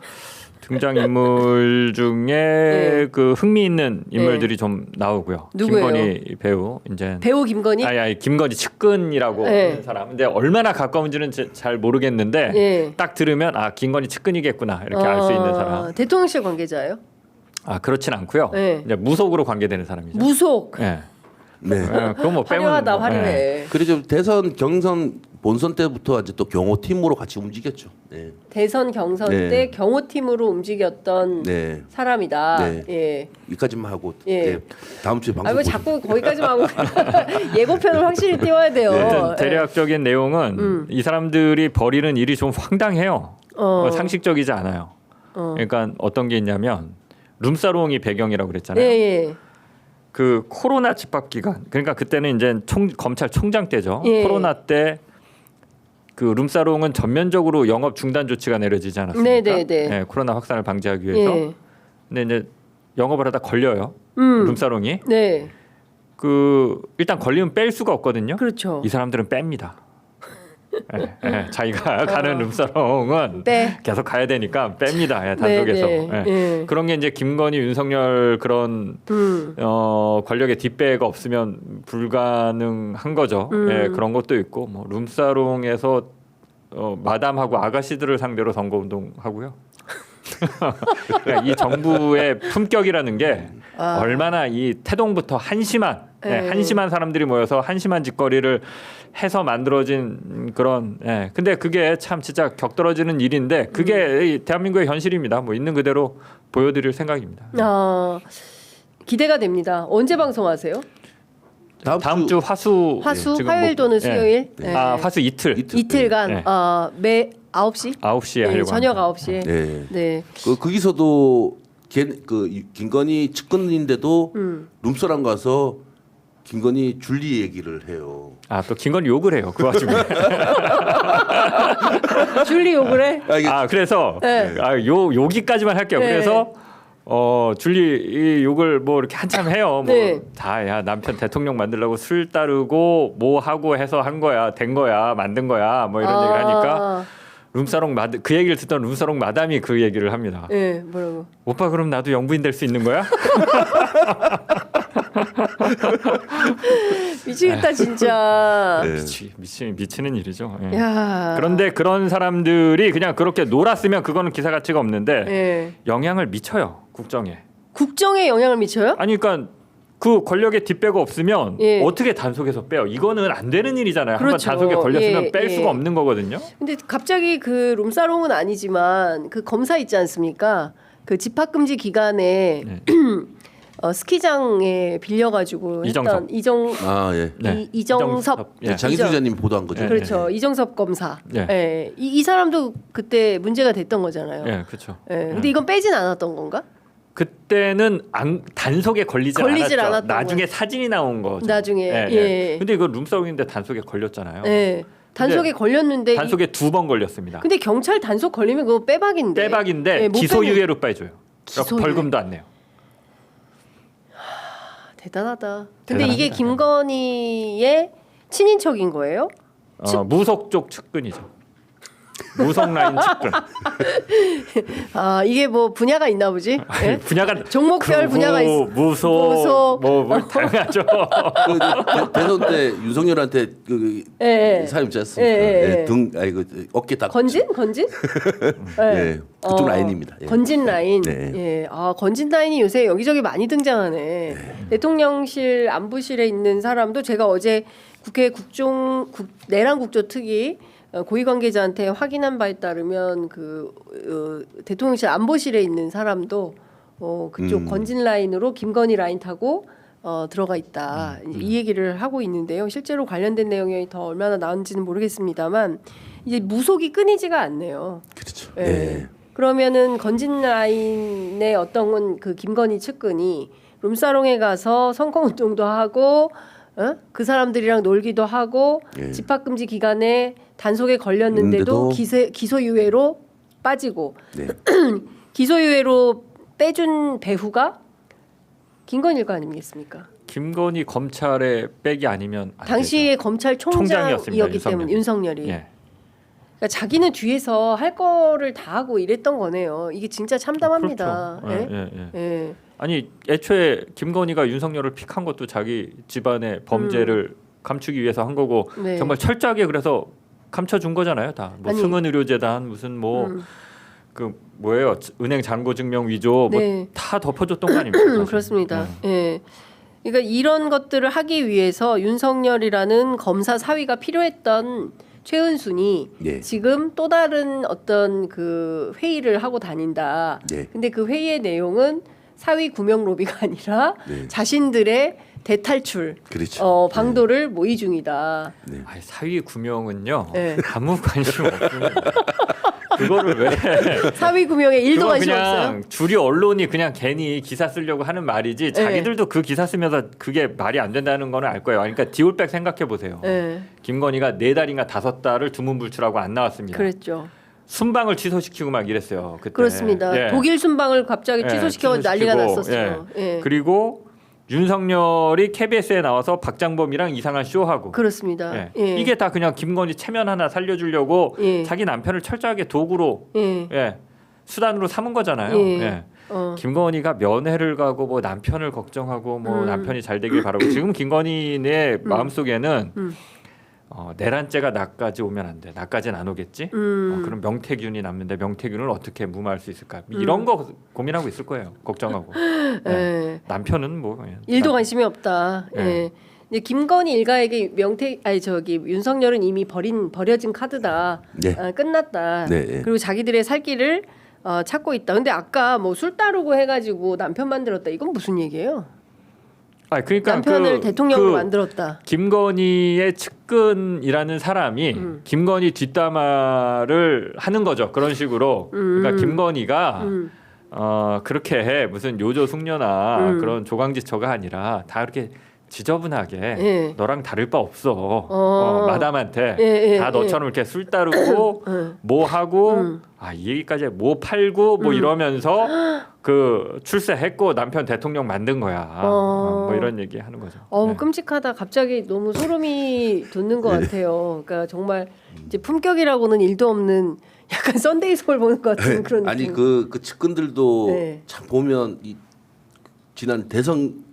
등장 인물 중에 그 흥미 있는 인물들이 좀 나오고요. 누구예요? 김건희 배우 이제 배우 김건희? 아니 김건희 측근이라고 예. 하는 사람. 근데 얼마나 가까운지는 잘 모르겠는데 예. 딱 들으면 김건희 측근이겠구나 이렇게 알 수 있는 사람. 대통령실 관계자예요? 그렇진 않고요. 예. 이제 무속으로 관계되는 사람이죠. 무속. 예. 네. 그건 뭐 빼면 화려하다 뭐, 화려해. 예. 그리고 대선 경선 본선 때부터 이제 또 경호팀으로 같이 움직였죠. 네. 대선 경선 네. 때 경호팀으로 움직였던 네. 사람이다. 네. 예. 여기까지만 하고 예. 네. 다음 주에 방송 왜 자꾸 거기까지만 하고 예고편을 확실히 띄워야 돼요. 하여튼 예. 대략적인 내용은 이 사람들이 벌이는 일이 좀 황당해요. 상식적이지 않아요. 그러니까 어떤 게 있냐면 룸사롱이 배경이라고 그랬잖아요. 예. 그 코로나 집합 기간, 그러니까 그때는 이제 검찰총장 때죠. 예. 코로나 때 그 룸사롱은 전면적으로 영업 중단 조치가 내려지지 않았습니까? 네네네. 예, 코로나 확산을 방지하기 위해서. 예. 근데 이제 영업을 하다 걸려요. 음. 룸사롱이. 네. 그 일단 걸리면 뺄 수가 없거든요. 그렇죠. 이 사람들은 뺍니다. 자기가 가는 룸사롱은 네. 계속 가야 되니까 뺍니다. 단속에서. 네, 네. 예. 그런 게 이제 김건희, 윤석열 그런 권력의 뒷배가 없으면 불가능한 거죠. 그런 것도 있고 뭐 룸사롱에서 마담하고 아가씨들을 상대로 선거운동 하고요. 그러니까 이 정부의 품격이라는 게 얼마나 이 태동부터 한심한 한심한 사람들이 모여서 한심한 짓거리를 해서 만들어진 그런 근데 그게 참 진짜 격떨어지는 일인데 그게 이 대한민국의 현실입니다. 뭐 있는 그대로 보여드릴 생각입니다. 기대가 됩니다. 언제 방송하세요? 다음 주 화수 지금 화요일 또는 수요일? 네. 화수 이틀간 네. 매 9시? 9시에 하려고 저녁 합니다. 9시에. 네. 네. 거기서도 그 김건희 측근인데도 룸사롱 가서 김건희 줄리 얘기를 해요. 또 김건희 욕을 해요. 그 와중에. 줄리 욕을 해? 그래서 네. 여기까지만 할게요. 네. 그래서 줄리 이 욕을 뭐 이렇게 한참 해요. 네. 뭐 야 남편 대통령 만들려고 술 따르고 뭐 하고 해서 한 거야, 된 거야, 만든 거야, 뭐 이런 얘기를 하니까 룸사롱 그 얘기를 듣던 룸사롱 마담이 그 얘기를 합니다. 네, 뭐라고? 오빠 그럼 나도 영부인 될 수 있는 거야? 미치겠다 진짜. 미치는 일이죠. 예. 야. 그런데 그런 사람들이 그냥 그렇게 놀았으면 그거는 기사 가치가 없는데 예. 영향을 미쳐요 국정에. 국정에 영향을 미쳐요? 아니 그러니까 그 권력의 뒷배가 없으면 예. 어떻게 단속에서 빼요? 이거는 안 되는 일이잖아요. 그렇죠. 한번 단속에 걸렸으면 예, 뺄 예. 수가 없는 거거든요. 근데 갑자기 그 룸사롱은 아니지만 그 검사 있지 않습니까? 그 집합금지 기간에 네. 스키장에 빌려가지고 이정섭. 했던 이정섭 예. 장희수 기자님이 보도한 거죠. 예. 그렇죠. 이정섭 검사. 예. 예. 이 사람도 그때 문제가 됐던 거잖아요. 예, 그렇죠. 예. 근데 이건 빼진 않았던 건가? 그때는 단속에 걸리질 걸리질 않았죠. 않았던 나중에 거. 사진이 나온 거죠. 나중에. 예, 예. 예. 근데 이거 룸사롱인데 단속에 걸렸잖아요. 예. 단속에 걸렸는데 단속에 2번 걸렸습니다. 근데 경찰 단속 걸리면 그거 빼박인데. 빼박인데 예, 못 기소유예로 빼줘요. 기소유예. 벌금도 안 내요. 대단하다. 근데 대단합니다. 이게 김건희의 친인척인 거예요? 무속 쪽 측근이죠. 무속 라인 측근. 이게 뭐 분야가 있나 보지? 예? 분야가 종목별 분야가 있어. 무속 뭐 다양하죠. 대선 때 윤석열한테 그 예, 예. 사람 있지 않습니까? 예, 예. 어깨 딱 건진? 예, 그쪽 라인입니다. 예. 건진 라인. 네. 예. 건진 라인이 요새 여기저기 많이 등장하네. 대통령실 안보실에 있는 사람도 제가 어제 국회 내란 국조특위 고위 관계자한테 확인한 바에 따르면 대통령실 안보실에 있는 사람도 그쪽 건진 라인으로 김건희 라인 타고 들어가 있다. 이제 이 얘기를 하고 있는데요. 실제로 관련된 내용이 더 얼마나 나은지는 모르겠습니다만 이제 무속이 끊이지가 않네요. 그렇죠. 예. 예. 그러면은 건진 라인의 어떤 그 김건희 측근이 룸사롱에 가서 선거운동도 하고 그 사람들이랑 놀기도 하고 예. 집합금지 기간에 단속에 걸렸는데도 기소유예로 빠지고 네. 기소유예로 빼준 배후가 김건희일 거 아니겠습니까? 김건희 검찰의 백이 아니면 안 당시에 되죠. 검찰총장이었기 총장이었습니다, 때문에 윤석열이. 예. 그러니까 자기는 뒤에서 할 거를 다 하고 이랬던 거네요. 이게 진짜 참담합니다. 그렇죠. 예? 예. 아니 애초에 김건희가 윤석열을 픽한 것도 자기 집안의 범죄를 감추기 위해서 한 거고 네. 정말 철저하게 그래서 감춰준 거잖아요. 다 뭐 아니, 승은의료재단 무슨 뭐 그 뭐예요 은행 잔고증명 위조 네. 뭐 다 덮어줬던 거 아닙니까? 사실. 그렇습니다. 예. 그러니까 이런 것들을 하기 위해서 윤석열이라는 검사 사위가 필요했던 최은순이 예. 지금 또 다른 어떤 그 회의를 하고 다닌다. 예. 근데 그 회의의 내용은 사위 구명 로비가 아니라 네. 자신들의 대탈출 그렇죠. 방도를 모의 중이다. 네. 아니, 사위 구명은요. 네. 아무 관심 없습니다. 그거를 왜? 사위 구명에 일도 그거 관심 그냥 없어요. 주류 언론이 그냥 괜히 기사 쓰려고 하는 말이지 자기들도 그 기사 쓰면서 그게 말이 안 된다는 거는 알 거예요. 그러니까 디올백 생각해 보세요. 네. 김건희가 4달인가 5달을 두문불출하고 안 나왔습니다. 그랬죠. 순방을 취소시키고 막 이랬어요. 그때. 그렇습니다. 예. 독일 순방을 갑자기 예, 취소시켜 난리가 취소시키고, 났었어요. 예. 그리고 윤석열이 KBS에 나와서 박장범이랑 이상한 쇼하고. 그렇습니다. 예. 예. 이게 다 그냥 김건희 체면 하나 살려주려고 예. 자기 남편을 철저하게 도구로 예. 수단으로 삼은 거잖아요. 예. 예. 어. 김건희가 면회를 가고 뭐 남편을 걱정하고 뭐 남편이 잘 되길 바라고 지금 김건희의 마음속에는 내란죄가 나까지 오면 안 돼. 나까지는 안 오겠지. 그럼 명태균이 남는데 명태균을 어떻게 무마할 수 있을까? 이런 거 고민하고 있을 거예요. 걱정하고. 예. 남편은 뭐 일도 관심이 없다. 예. 예. 이제 김건희 일가에게 윤석열은 이미 버려진 카드다. 네. 끝났다. 네, 예. 그리고 자기들의 살 길을 찾고 있다. 근데 아까 뭐 술 따르고 해가지고 남편 만들었다. 이건 무슨 얘기예요? 그러니까 남편을 대통령으로 만들었다. 김건희의 측근이라는 사람이 김건희 뒷담화를 하는 거죠. 그런 식으로. 그러니까 김건희가 그렇게 해 무슨 요조 숙녀나 그런 조강지처가 아니라 다 이렇게 지저분하게 예. 너랑 다를 바 없어. 마담한테 예, 다 너처럼 이렇게 술 따르고 뭐 하고 이 얘기까지 뭐 팔고 뭐 이러면서 그 출세했고 남편 대통령 만든 거야. 뭐 이런 얘기 하는 거죠. 어우 끔찍하다. 갑자기 너무 소름이 돋는 것 같아요. 그러니까 정말 이제 품격이라고는 일도 없는 약간 썬데이 서울 보는 것 같은 그런 느낌. 아니 그 측근들도 네. 참 보면 지난 대선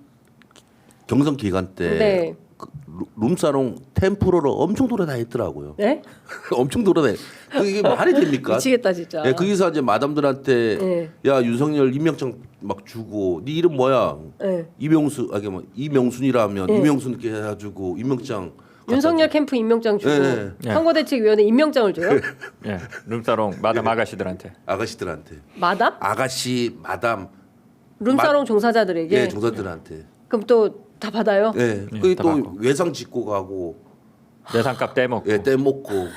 경선 기간 때 네. 그 룸사롱 템프로로 엄청 돌아다녔더라고요. 네? 엄청 돌아다니. 이게 말이 됩니까? 미치겠다 진짜. 예, 거기서 이제 마담들한테 네. 야 윤석열 임명장 막 주고 네 이름 뭐야? 네. 이명수 뭐 이명순이라면 네. 이명순 이렇게 해가지고 임명장. 윤석열 캠프 임명장 주고 네. 선거대책위원회 임명장을 줘요? 예, 룸사롱 마담 아가씨들한테. 아가씨들한테. 마담? 아가씨 마담. 룸사롱 종사자들에게? 예, 종사들한테. 그럼 또 다 받아요? 예, 예, 거기 다 또 받고. 외상 짓고 가고, 내상값 떼먹고. 예, 떼먹고.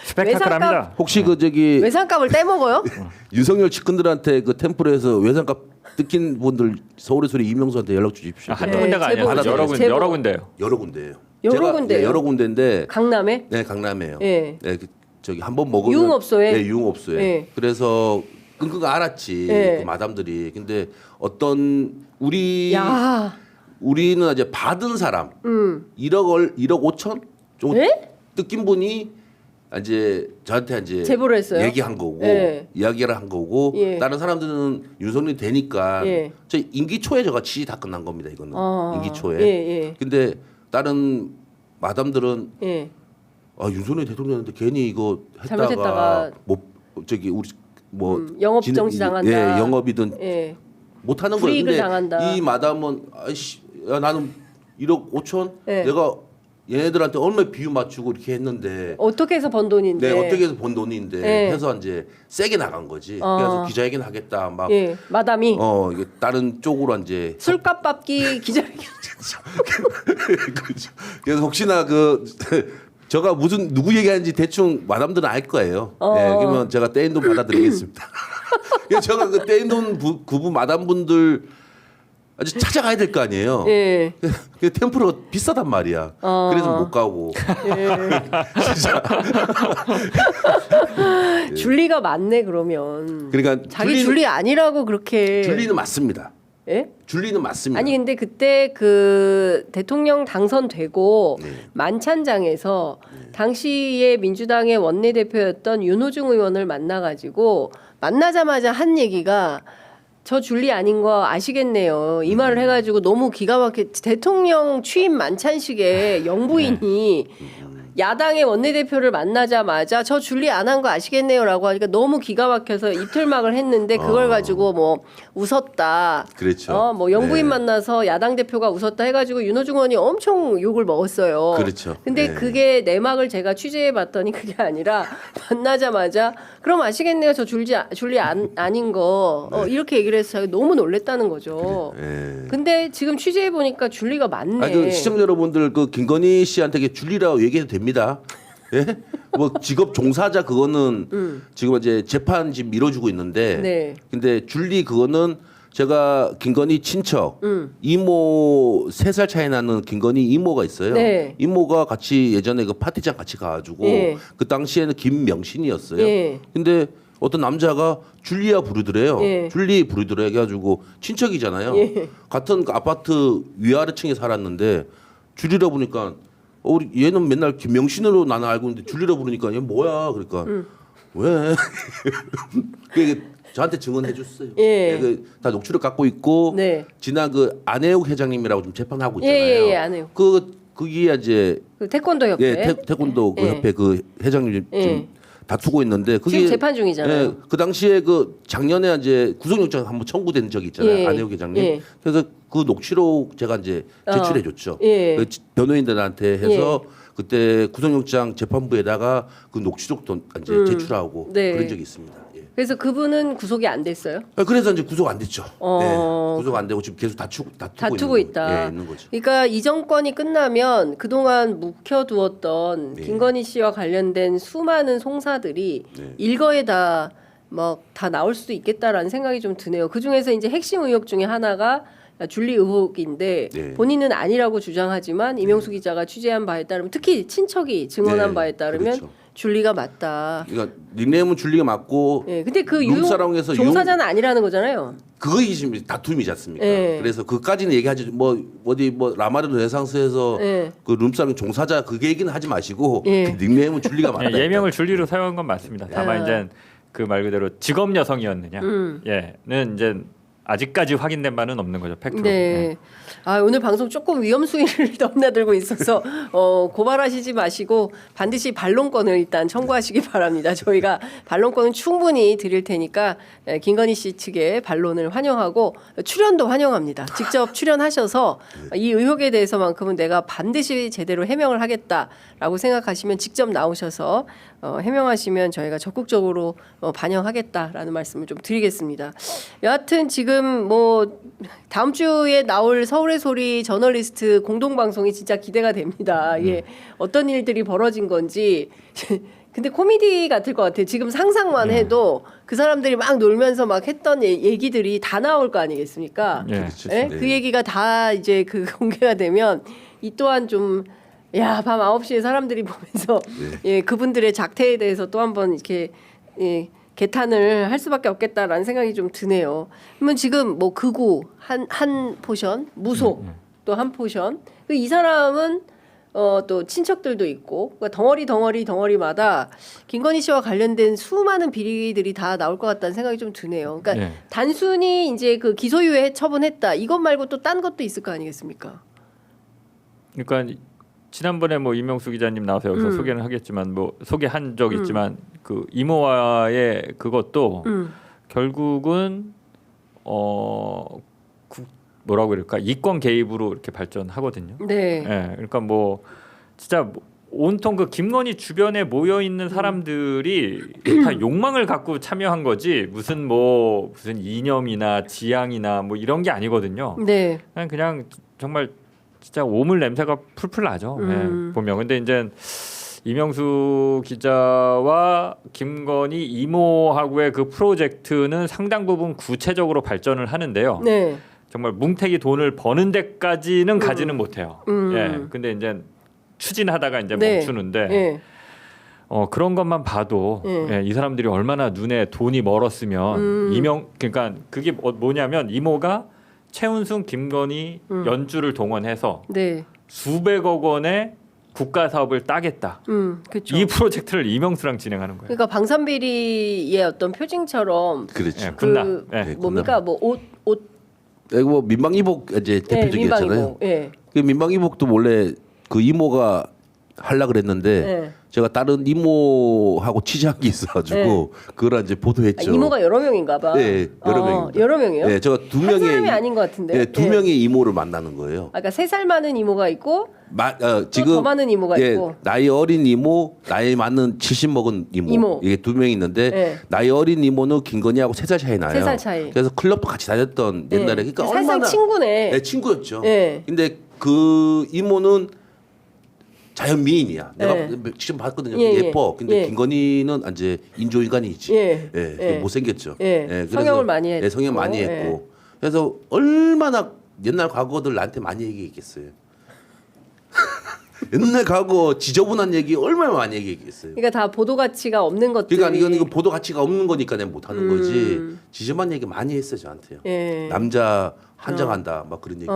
스펙타클합니다. 혹시 그 저기 외상값을 떼먹어요? 윤석열 측근들한테 그 템플에서 외상값 뜯긴 분들 서울의 소리 이명수한테 연락 주십시오. 한두 네, 군데가 아니라 제보, 여러 제보. 여러 군데요. 여러 군데예요. 여러 군데요? 예, 여러 군데인데. 강남에? 네, 강남에요. 예. 네, 그 저기 한번 먹으면 유흥업소에? 네, 유흥업소에. 예. 그래서 끙끙 알았지 예. 그 마담들이. 근데 어떤 야. 우리는 이제 받은 사람 1억 5천 좀 예? 뜯긴 분이 이제 저한테 이제 제보를 했어요? 얘기한 거고 예. 이야기를 한 거고 예. 다른 사람들은 윤석열이 되니까 예. 저 임기 초에 저가 취지 다 끝난 겁니다 이거는 임기 초에. 예. 근데 다른 마담들은 예. 윤석열 대통령한테 괜히 이거 했다가 잘못했다가 뭐 저기 우리 뭐 영업 정지 당한다. 예, 영업이든 예. 못 하는 거예요. 불이익을 근데 당한다. 이 마담은 아이씨 야 나는 1억 5천 네. 내가 얘네들한테 얼마 비유 맞추고 이렇게 했는데 어떻게 해서 번 돈인데? 네, 어떻게 해서 번 돈인데 네. 해서 이제 세게 나간 거지. 그래서 기자회견 하겠다 막 예. 마담이 이게 다른 쪽으로 이제 술값 받기 기자회견. 그렇죠. 그래서 혹시나 저가 무슨 누구 얘기하는지 대충 마담들은 알 거예요. 네, 그러면 제가 떼인 돈 받아드리겠습니다. 그래서 제가 그 떼인 돈 구부 마담분들 아주 찾아가야 될 거 아니에요. 예. 그 템플러가 비싸단 말이야. 그래서 못 가고. 줄리가 많네 그러면. 그러니까 자기 줄리 아니라고 그렇게. 줄리는 맞습니다. 예? 줄리는 맞습니다. 아니 근데 그때 그 대통령 당선되고 네. 만찬장에서 당시에 민주당의 원내대표였던 윤호중 의원을 만나가지고 만나자마자 한 얘기가 저 줄리 아닌 거 아시겠네요. 이 말을 해가지고 너무 기가 막혀. 대통령 취임 만찬식에 영부인이 야당의 원내대표를 만나자마자 저 줄리 안 한 거 아시겠네요라고 하니까 너무 기가 막혀서 이틀막을 했는데 그걸 가지고 뭐 웃었다. 그렇죠. 뭐 영부인 네. 만나서 야당 대표가 웃었다 해가지고 윤호중 의원이 엄청 욕을 먹었어요. 그렇죠. 근데 네. 그게 내막을 제가 취재해봤더니 그게 아니라 만나자마자 그럼 아시겠네요 저 줄리 아닌 거 이렇게 얘기를 해서 자기가 너무 놀랬다는 거죠. 예. 근데 지금 취재해 보니까 줄리가 맞네. 아, 그 시청자 여러분들 그 김건희 씨한테 줄리라고 얘기해도 됩니다. 예? 뭐 직업 종사자 그거는 지금 이제 재판 지금 미뤄주고 있는데, 네. 근데 줄리 그거는 제가 김건희 친척 이모 3살 차이 나는 김건희 이모가 있어요. 네. 이모가 같이 예전에 그 파티장 같이 가가지고 예. 그 당시에는 김명신이었어요. 예. 근데 어떤 남자가 줄리아 부르더래요. 예. 줄리 부르더래 해가지고 친척이잖아요. 예. 같은 그 아파트 위아래층에 살았는데 줄리라 보니까 우리 얘는 맨날 김명신으로 나는 알고 있는데 줄리라 부르니까 얘 뭐야? 그러니까 왜? 그게 저한테 증언해 줬어요. 예. 다 녹취록 갖고 있고 네. 지난 그 안혜욱 회장님이라고 좀 재판하고 있잖아요. 예, 안혜욱. 그게 이제 그 태권도 협회. 예, 태권도 그 예. 협회 그 회장님 예. 지금 다투고 있는데 그게 지금 재판 중이잖아요. 예, 그 당시에 그 작년에 이제 구속영장 한번 청구된 적이 있잖아요. 예. 안혜욱 회장님. 예. 그래서 그 녹취록 제가 이제 제출해 줬죠. 예. 그 변호인들한테 해서 그때 구속영장 재판부에다가 그 녹취록도 이제 제출하고 네. 그런 적이 있습니다. 예. 그래서 그분은 구속이 안 됐어요. 그래서 이제 구속 안 됐죠. 어. 네, 구속 안 되고 지금 계속 다투고 있다. 예, 있는 거죠. 그러니까 이 정권이 끝나면 그동안 묵혀두었던 네. 김건희 씨와 관련된 수많은 송사들이 네. 일거에 다 나올 수도 있겠다라는 생각이 좀 드네요. 그 중에서 이제 핵심 의혹 중에 하나가 줄리 의혹인데 네. 본인은 아니라고 주장하지만 이명수 기자가 취재한 바에 따르면 특히 친척이 증언한 네, 바에 따르면 그렇죠. 줄리가 맞다. 그러니까 닉네임은 줄리가 맞고 예, 근데 그 룸사롱에서 종사자는 아니라는 거잖아요. 그거이 지금 다툼이지 않습니까? 예. 그래서 그까지는 얘기하지 뭐 어디 뭐 라마르 르네상스에서 예. 그 룸사롱 종사자 그 얘기는 하지 마시고 예. 그 닉네임은 줄리가 맞다. 예, 예명을 줄리로 사용한 건 맞습니다. 다만 아. 이제 그 말 그대로 직업 여성이었느냐, 예는 이제 아직까지 확인된 바는 없는 거죠. 팩트로. 네. 아, 오늘 방송 조금 위험 수위를 넘나들고 있어서 고발하시지 마시고 반드시 반론권을 일단 청구하시기 바랍니다. 저희가 반론권은 충분히 드릴 테니까 김건희 씨 측의 반론을 환영하고 출연도 환영합니다. 직접 출연하셔서 이 의혹에 대해서만큼은 내가 반드시 제대로 해명을 하겠다라고 생각하시면 직접 나오셔서 해명하시면 저희가 적극적으로 반영하겠다라는 말씀을 좀 드리겠습니다. 여하튼 지금 뭐 다음 주에 나올 서울의 소리 저널리스트 공동 방송이 진짜 기대가 됩니다. 예, 어떤 일들이 벌어진 건지. 근데 코미디 같을 것 같아요. 지금 상상만 해도 그 사람들이 막 놀면서 막 했던 얘기들이 다 나올 거 아니겠습니까? 예. 그렇죠. 예? 네. 그 얘기가 다 이제 그 공개가 되면 이 또한 좀 야, 밤 9시에 사람들이 보면서 예, 그분들의 작태에 대해서 또 한번 이렇게 예, 개탄을 할 수밖에 없겠다라는 생각이 좀 드네요. 그러면 지금 뭐 극우 한 포션, 무속 또 한 포션. 이 사람은 또 친척들도 있고 그러니까 덩어리마다 김건희 씨와 관련된 수많은 비리들이 다 나올 것 같다는 생각이 좀 드네요. 그러니까 예. 단순히 이제 그 기소유예 처분했다 이것 말고 또 딴 것도 있을 거 아니겠습니까? 그러니까 지난번에 뭐 이명수 기자님 나와서 여기서 소개는 하겠지만 뭐 소개한 적 있지만 그 이모와의 그것도 결국은 뭐라고 그럴까 이권 개입으로 이렇게 발전하거든요. 네. 예, 그러니까 뭐 진짜 온통 그 김건희 주변에 모여 있는 사람들이 다 욕망을 갖고 참여한 거지 무슨 이념이나 지향이나 뭐 이런 게 아니거든요. 네. 그냥 정말 진짜 오물 냄새가 풀풀 나죠. 예, 보면 근데 이제 이명수 기자와 김건희 이모하고의 그 프로젝트는 상당 부분 구체적으로 발전을 하는데요. 네. 정말 뭉태기 돈을 버는 데까지는 가지는 못해요. 예, 근데 이제 추진하다가 이제 네. 멈추는데 네. 그런 것만 봐도 예, 이 사람들이 얼마나 눈에 돈이 멀었으면 그러니까 그게 뭐냐면 이모가 최은순, 김건희 연주를 동원해서 네. 수백억 원의 국가 사업을 따겠다. 그렇죠. 이 프로젝트를 이명수랑 진행하는 거예요. 그러니까 방산비리의 어떤 표징처럼 그렇죠. 예, 군남. 그 예. 뭡니까 뭐 옷 이거 뭐 민방위복 이제 대표적이었잖아요. 민방위복. 예. 그 민방위복도 원래 그 이모가 하려 그랬는데 네. 제가 다른 이모하고 취재한 게 있어가지고 그걸 이제 보도했죠. 아, 이모가 여러 명인가 봐. 네, 여러 명입니다. 여러 명이요? 네, 제가 두 한 명의 사람이 아닌 것 같은데. 네, 두 명의 이모를 만나는 거예요. 아까 3살 많은 이모가 있고 지금 더 많은 이모가 예, 있고. 나이 어린 이모, 나이 많은 70 먹은 이모, 이게 두 명이 있는데 네. 나이 어린 이모는 김건희하고 3살 차이 나요. 3살 차이. 그래서 클럽도 같이 다녔던 옛날에 그러니까 사실상 얼마나 친구네. 네, 친구였죠. 네. 근데 그 이모는 자연 미인이야. 내가 네. 지금 봤거든요. 예, 예뻐. 근데 예. 김건희는 이제 인조인간이지. 예. 예, 예. 못생겼죠. 예. 그래서 성형을 많이 했고. 성형 많이 했고. 그래서 얼마나 옛날 과거들 나한테 많이 얘기했겠어요. 옛날 과거 지저분한 얘기 얼마나 많이 얘기했겠어요. 그러니까 다 보도 가치가 없는 것들이. 그러니까 이건 보도 가치가 없는 거니까 내가 못 하는 거지. 지저분한 얘기 많이 했어요 저한테요. 예. 남자 한정한다 막 그런 얘기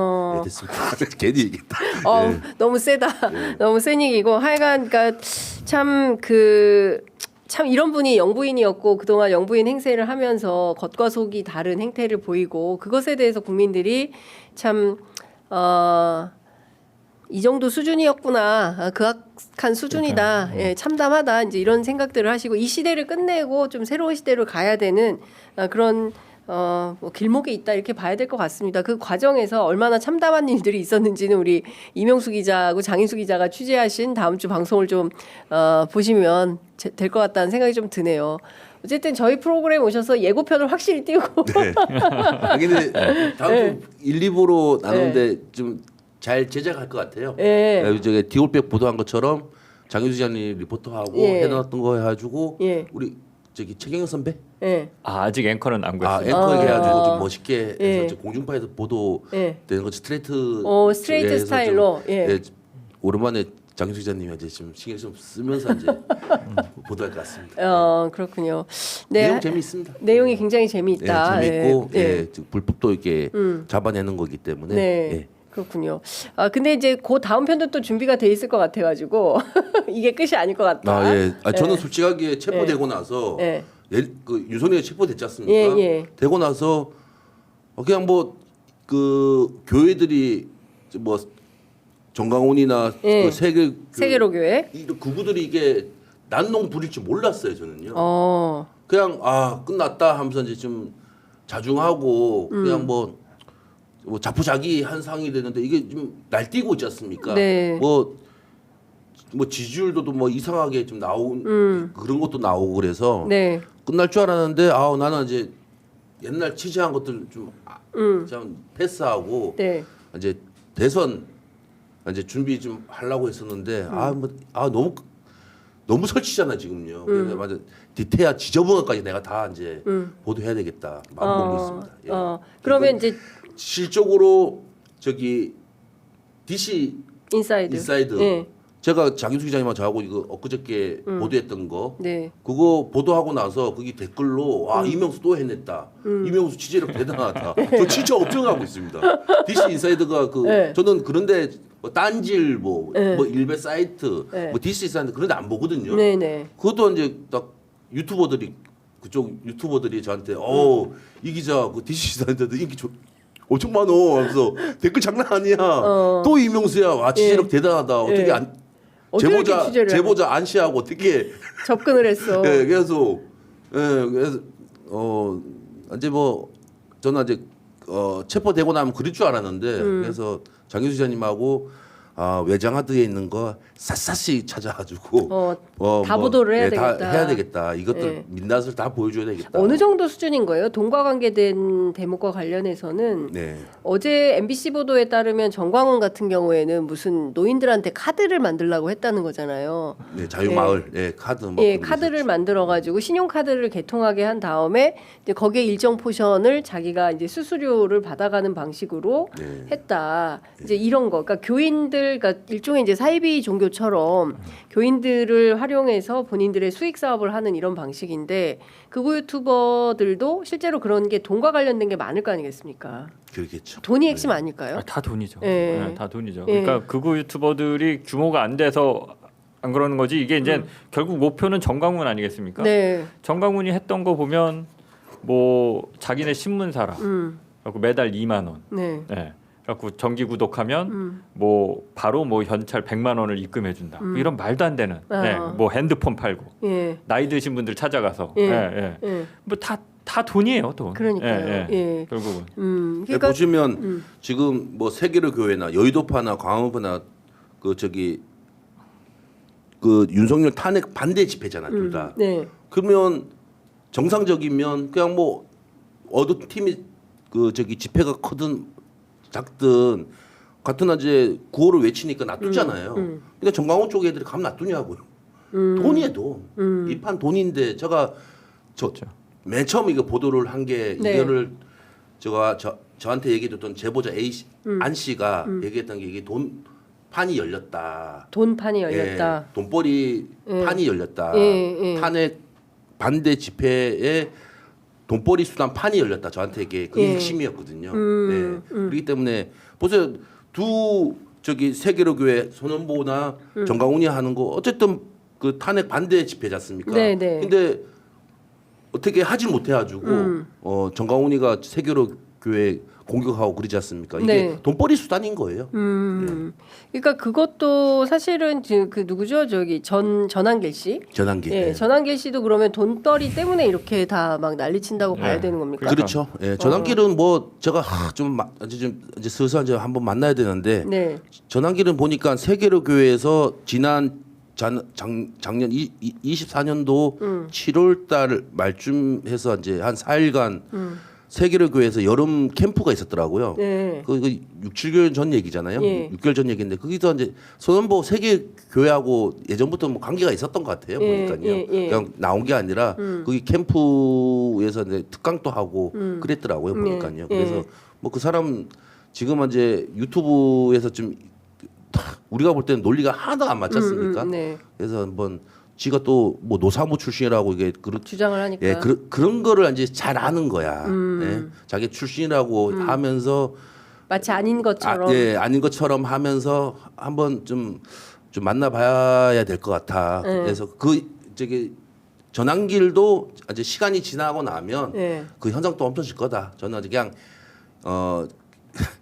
됐습니다. 괜히 얘기했다. 예. 너무 세다. 너무 센 얘기고 하여간 그러니까 참 이런 분이 영부인이었고 그동안 영부인 행세를 하면서 겉과 속이 다른 행태를 보이고 그것에 대해서 국민들이 참 이 정도 수준이었구나. 그악한 수준이다. 예, 참담하다. 이제 이런 생각들을 하시고 이 시대를 끝내고 좀 새로운 시대로 가야 되는 그런 뭐 길목에 있다 이렇게 봐야 될 것 같습니다. 그 과정에서 얼마나 참담한 일들이 있었는지는 우리 이명수 기자하고 장인수 기자가 취재하신 다음 주 방송을 좀 보시면 될 것 같다는 생각이 좀 드네요. 어쨌든 저희 프로그램 오셔서 예고편을 확실히 띄우고 네. 근데 다음 주 1, 2부로 나누는데 좀 잘 제작할 것 같아요. 저기 디올백 보도한 것처럼 장윤수 기자님 리포터하고 해놨던 거 해가지고 우리 저기 최경영 선배 아직 앵커는 안 구했어요. 앵커 해가지고 좀 멋있게 해서 공중파에서 보도되는 거 스트레이트 스타일로 오랜만에 장윤수 기자님이 이제 지금 신경 좀 쓰면서 이제 보도할 것 같습니다. 그렇군요. 내용 재미있습니다. 내용이 굉장히 재미있다. 재미있고 불법도 이렇게 잡아내는 거기 때문에. 그렇군요. 근데 이제 그 다음 편도 또 준비가 돼 있을 것 같아가지고 이게 끝이 아닐 것 같다. 저는 솔직하게 체포되고 나서 그 유선이가 체포됐지 않습니까? 되고 나서 그냥 뭐 그 교회들이 뭐 정강훈이나 그 세계로 교회 그분들이 이게 난농 부릴 줄 몰랐어요 저는요. 그냥 끝났다 하면서 이제 좀 자중하고 그냥 뭐 자포자기 한 상황이 되는데 이게 좀 날뛰고 있지 않습니까? 뭐 지지율도 뭐 이상하게 좀 나온 그런 것도 나오고 그래서 끝날 줄 알았는데 나는 이제 옛날 취재한 것들 좀 패스하고 이제 대선 이제 준비 좀 하려고 했었는데 너무 설치잖아 지금요. 그래서 맞아 디테일 지저분한 것까지 내가 다 이제 보도해야 되겠다 마음 먹고 있습니다. 그러면 이제 실적으로 저기 DC 인사이드. 제가 장윤수 기자님하고 저하고 이거 엊그저께 보도했던 거 그거 보도하고 나서 거기 댓글로 이명수 또 해냈다. 이명수 취재력 대단하다. 저 진짜 걱정하고 있습니다. DC 인사이드가 저는 그런데 뭐 딴질 뭐 일베 사이트 뭐 DC 인사이드 그런데 안 보거든요. 그것도 이제 딱 그쪽 유튜버들이 저한테 이 기자 그 DC 인사이드 인기 엄청 많어. 그래서 댓글 장난 아니야. 또 이명수야. 취재력 대단하다. 어떻게 제보자 안씨하고 어떻게 접근을 했어. 그래서 이제 뭐 저는 이제 체포되고 나면 그럴 줄 알았는데 그래서 장윤수 기자님하고 외장하드에 있는 거 샅샅이 찾아가지고 다 보도를 해야 되겠다. 다 해야 되겠다. 이것들 민낯을 다 보여줘야 되겠다. 어느 정도 수준인 거예요? 돈과 관계된 대목과 관련해서는 어제 MBC 보도에 따르면 정광훈 같은 경우에는 무슨 노인들한테 카드를 만들라고 했다는 거잖아요. 자유마을 카드 카드를 만들어 가지고 신용카드를 개통하게 한 다음에 이제 거기에 일정 포션을 자기가 이제 수수료를 받아가는 방식으로 했다. 이제 이런 거. 그러니까 교인들 그러니까 일종의 이제 사이비 종교처럼 교인들을 활용해서 본인들의 수익 사업을 하는 이런 방식인데 극우 유튜버들도 실제로 그런 게 돈과 관련된 게 많을 거 아니겠습니까? 그렇겠죠. 돈이 핵심 아닐까요? 다 돈이죠. 다 돈이죠. 예. 그러니까 극우 유튜버들이 규모가 안 돼서 안 그러는 거지. 이게 이제 결국 목표는 정광훈 아니겠습니까? 정광훈이 했던 거 보면 뭐 자기네 신문사라. 그리고 매달 2만 원. 갖고 정기 구독하면 뭐 바로 뭐 현찰 100만 원을 입금해 준다. 뭐 이런 말도 안 되는. 네, 뭐 핸드폰 팔고 예. 나이 드신 분들 찾아가서 예. 예. 뭐 다 돈이에요, 돈. 그러니까요. 예. 결국은. 그러니까 보시면 지금 뭐 세계로 교회나 여의도파나 광화문파나 그 저기 그 윤석열 탄핵 반대 집회잖아 둘 다. 네. 그러면 정상적이면 그냥 뭐 어느 팀이 그 저기 집회가 크든 작든 같은 낮에 구호를 외치니까 놔두잖아요. 근데 정광훈 쪽 애들이 가면 놔두냐고요. 돈이에요 돈. 이 판 돈인데 제가 그렇죠. 맨 처음 이거 보도를 한 게 네. 이거를 제가 저한테 얘기해줬던 제보자 안 씨가 얘기했던 게 이게 돈 판이 열렸다. 돈판이 열렸다. 예, 돈벌이 판이 열렸다. 예. 탄핵 반대 집회에 돈벌이 수단 판이 열렸다. 저한테 그게 예. 핵심이었거든요. 네. 그렇기 때문에 보세요. 두 저기 세계로 교회 손원보나 정강훈이 하는 거 어쨌든 그 탄핵 반대 집회지 않습니까? 네, 네. 근데 어떻게 하지 못해가지고 정강훈이가 세계로 교회 공격하고 그러지 않습니까? 이게 네. 돈벌이 수단인 거예요. 그러니까 그것도 사실은 그 누구죠? 저기 전한길 씨. 전환기. 예, 예. 전한길 씨도 그러면 돈벌이 때문에 이렇게 다 막 난리친다고 봐야 네. 되는 겁니까? 그렇죠. 예, 전환길은 뭐 제가 이제 슬슬 이제 한번 만나야 되는데 네. 전환길은 보니까 세계로 교회에서 지난 작년 24년도 7월 달 말쯤 해서 이제 한 4일간 세계로 교회에서 여름 캠프가 있었더라고요. 네. 그 6, 7개월 전 얘기잖아요. 예. 6개월 전 얘기인데 거기서 이제 손원보 세계 교회하고 예전부터 뭐 관계가 있었던 것 같아요. 예, 보니까요. 예. 그냥 나온 게 아니라 거기 캠프에서 이제 특강도 하고 그랬더라고요. 보니까요. 예. 그래서 뭐 그 사람 지금 이제 유튜브에서 좀 우리가 볼 때는 논리가 하나도 안 맞지 않습니까? 네. 그래서 한번 지가 또 뭐 노사모 출신이라고 이게 주장을 하니까. 예, 그런 거를 이제 잘 아는 거야. 예, 자기 출신이라고 하면서 마치 아닌 것처럼. 아닌 것처럼 하면서 한번 좀 만나봐야 될 것 같아. 네. 그래서 그 저기 전환길도 이제 시간이 지나고 나면 네. 그 현상 또 없어질 거다. 저는 그냥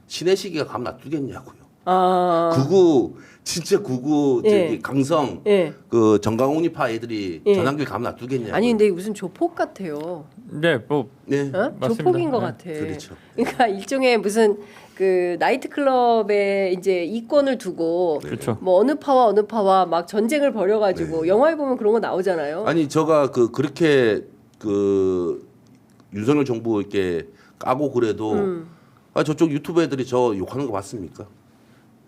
신의 시기가 가면 놔두겠냐고요. 아. 진짜 구구 예. 저기 강성 예. 그 정강훈이파 애들이 예. 전환길 가면 놔두겠냐고. 아니 근데 무슨 조폭 같아요. 네, 뭐 네. 어? 맞습니다. 조폭인 것 네. 같아. 그렇죠. 그러니까 일종의 무슨 그 나이트클럽에 이제 이권을 두고 그렇죠. 뭐 어느 파와 막 전쟁을 벌여가지고 영화에 보면 그런 거 나오잖아요. 아니 제가 그렇게 그 윤석열 정부 이렇게 까고 그래도 아 저쪽 유튜브 애들이 저 욕하는 거 봤습니까?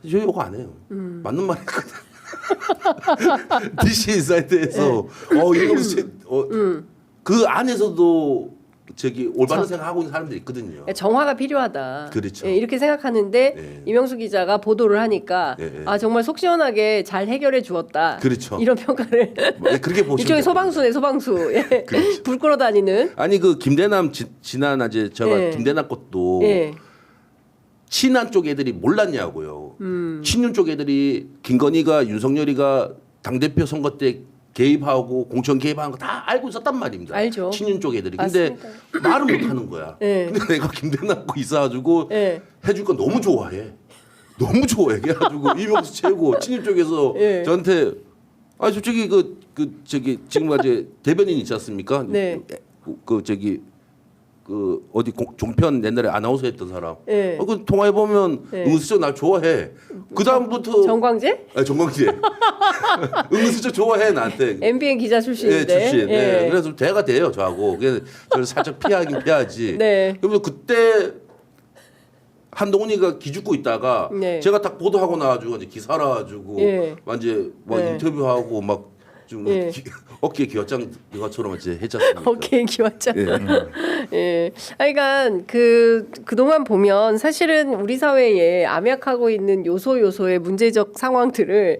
저 욕 안 해요. 맞는 말이거든. DC 인사이드에서 그 안에서도 저기 올바른 생각하고 있는 사람들이 있거든요. 정화가 필요하다. 그렇죠. 예, 이렇게 생각하는데 네. 이명수 기자가 보도를 하니까 네. 아 정말 속 시원하게 잘 해결해 주었다. 그렇죠. 이런 평가를 그렇게 보시면 일종의 돼요. 소방수네 소방수. 예. 그렇죠. 불 끌어다니는. 아니 그 김대남 지난 이제 제가 예. 김대남 것도 예. 친한 쪽 애들이 몰랐냐고요. 친윤 쪽 애들이 김건희가 윤석열이가 당대표 선거 때 개입하고 공천 개입하는 거 다 알고 있었단 말입니다. 알죠. 친윤 쪽 애들이. 근데 말을 못 하는 거야. 예. 근데 내가 김대남 거 있어가지고 예. 해줄 건 너무 좋아해. 너무 좋아해. 그래가지고 이명수 최고 친윤 쪽에서 예. 저한테 아 솔직히 저기 지금 이제 대변인 있지 않습니까? 네. 그 저기 그 어디 종편 옛날에 아나운서 했던 사람. 예. 그 통화해 보면 예. 은근슬쩍 날 좋아해. 그 다음부터 정광재? 정광재. 은근슬쩍 좋아해 나한테. MBN 기자 출신인데. 예, 출신. 예. 네. 그래서 대가 돼요 저하고. 그래서 저를 살짝 피하긴 피하지. 네. 그러면 그때 한동훈이가 기죽고 있다가 네. 제가 딱 보도하고 나와가지고 이제 기사 나와가지고 예. 이제 막 네. 인터뷰하고 막 좀 예. 어깨 기와장 이것처럼 이제 했지 않습니까? 어깨 기왔잖아. 예. 예. 그러니까 그동안 보면 사실은 우리 사회에 암약하고 있는 요소의 문제적 상황들을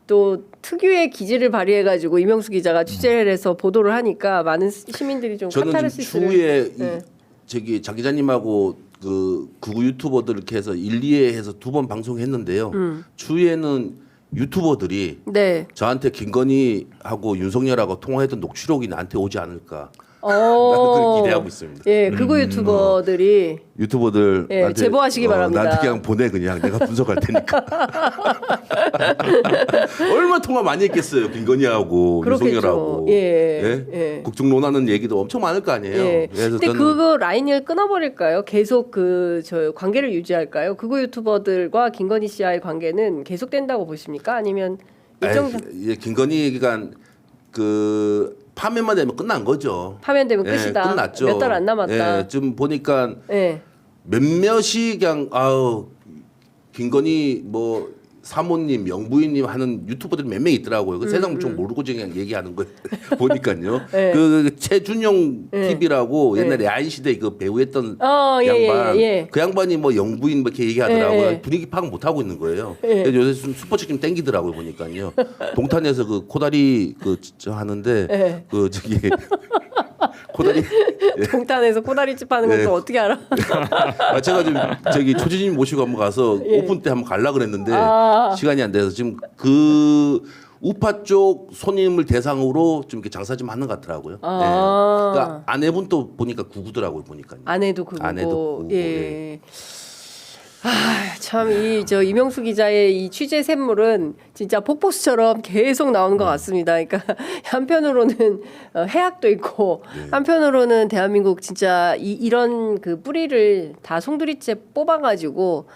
또 특유의 기질을 발휘해 가지고 이명수 기자가 취재를 해서 보도를 하니까 많은 시민들이 좀 저는 지금 카타르시스를 추후에 네. 저기 장 기자님하고 그 구구 유튜버들 이렇게 해서 1, 2회 해서 2번 방송했는데요. 추후에는 유튜버들이 네. 저한테 김건희하고 윤석열하고 통화했던 녹취록이 나한테 오지 않을까. 나는 그렇게 기대하고 있습니다. 예, 극우 유튜버들이 유튜버들 예, 나한테, 제보하시기 바랍니다. 나한테 그냥 보내 그냥 내가 분석할 테니까. 얼마나 통화 많이 했겠어요 김건희하고 그렇겠죠. 윤석열하고. 예. 국정론하는 얘기도 엄청 많을 거 아니에요. 예. 그래서 근데 저는 그거 라인을 끊어버릴까요? 계속 저 관계를 유지할까요? 극우 유튜버들과 김건희 씨와의 관계는 계속된다고 보십니까? 아니면 일정 이제 김건희가 그 파면만 되면 끝난 거죠. 파면되면 끝이다. 끝났죠. 몇 달 안 남았다. 예, 지금 보니까 예. 몇몇이 그냥 김건희 뭐 사모님, 영부인님 하는 유튜버들이 몇 명 있더라고요. 그 세상 좀 모르고 그냥 얘기하는 거 보니까요. 네. 그 최준용 네. TV라고 옛날에 야인 시대 그 배우했던 예, 양반, 예. 그 양반이 뭐 영부인 뭐 이렇게 얘기하더라고요. 예. 분위기 파악 못 하고 있는 거예요. 예. 그래서 요새 좀 슈퍼챗 좀 땡기더라고요 보니까요. 동탄에서 그 코다리 그 진짜 하는데 예. 그 저기 코다리 동탄에서 꼬다리집 하는 건 예. 또 어떻게 알아? 제가 지금 저기 초지님 모시고 한번 가서 예. 오픈 때 한번 갈라 그랬는데 아. 시간이 안 돼서 지금 그 우파 쪽 손님을 대상으로 좀 이렇게 장사 좀 하는 것 같더라고요. 아. 그러니까 아내분 또 보니까 구구더라고요 보니까. 아내도 그거고. 아내도 그거고, 예. 참 이 저 이명수 기자의 이 취재 샘물은 진짜 폭포수처럼 계속 나오는 것 같습니다. 그러니까 한편으로는 해악도 있고 한편으로는 대한민국 진짜 이런 그 뿌리를 다 송두리째 뽑아가지고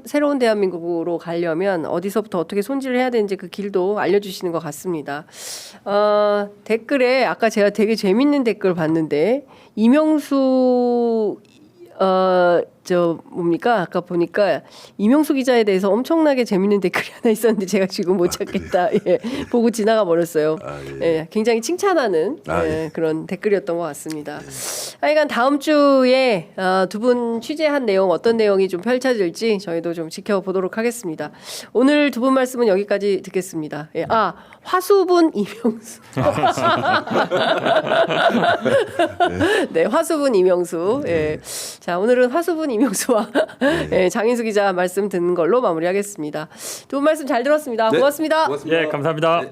새로운 대한민국으로 가려면 어디서부터 어떻게 손질을 해야 되는지 그 길도 알려주시는 것 같습니다. 댓글에 아까 제가 되게 재밌는 댓글 봤는데 이명수 저 뭡니까 아까 보니까 이명수 기자에 대해서 엄청나게 재밌는 댓글이 하나 있었는데 제가 지금 못 찾겠다. 예, 보고 지나가 버렸어요. 예, 굉장히 칭찬하는 그런 댓글이었던 것 같습니다. 하여간 다음 주에 두 분 취재한 내용 어떤 내용이 좀 펼쳐질지 저희도 좀 지켜보도록 하겠습니다. 오늘 두 분 말씀은 여기까지 듣겠습니다. 예, 화수분 이명수. 네, 화수분 이명수. 예. 자, 오늘은 화수분 이명수와 예, 장인수 기자 말씀 듣는 걸로 마무리하겠습니다. 두 분 말씀 잘 들었습니다. 네, 고맙습니다. 고맙습니다. 예, 감사합니다. 네.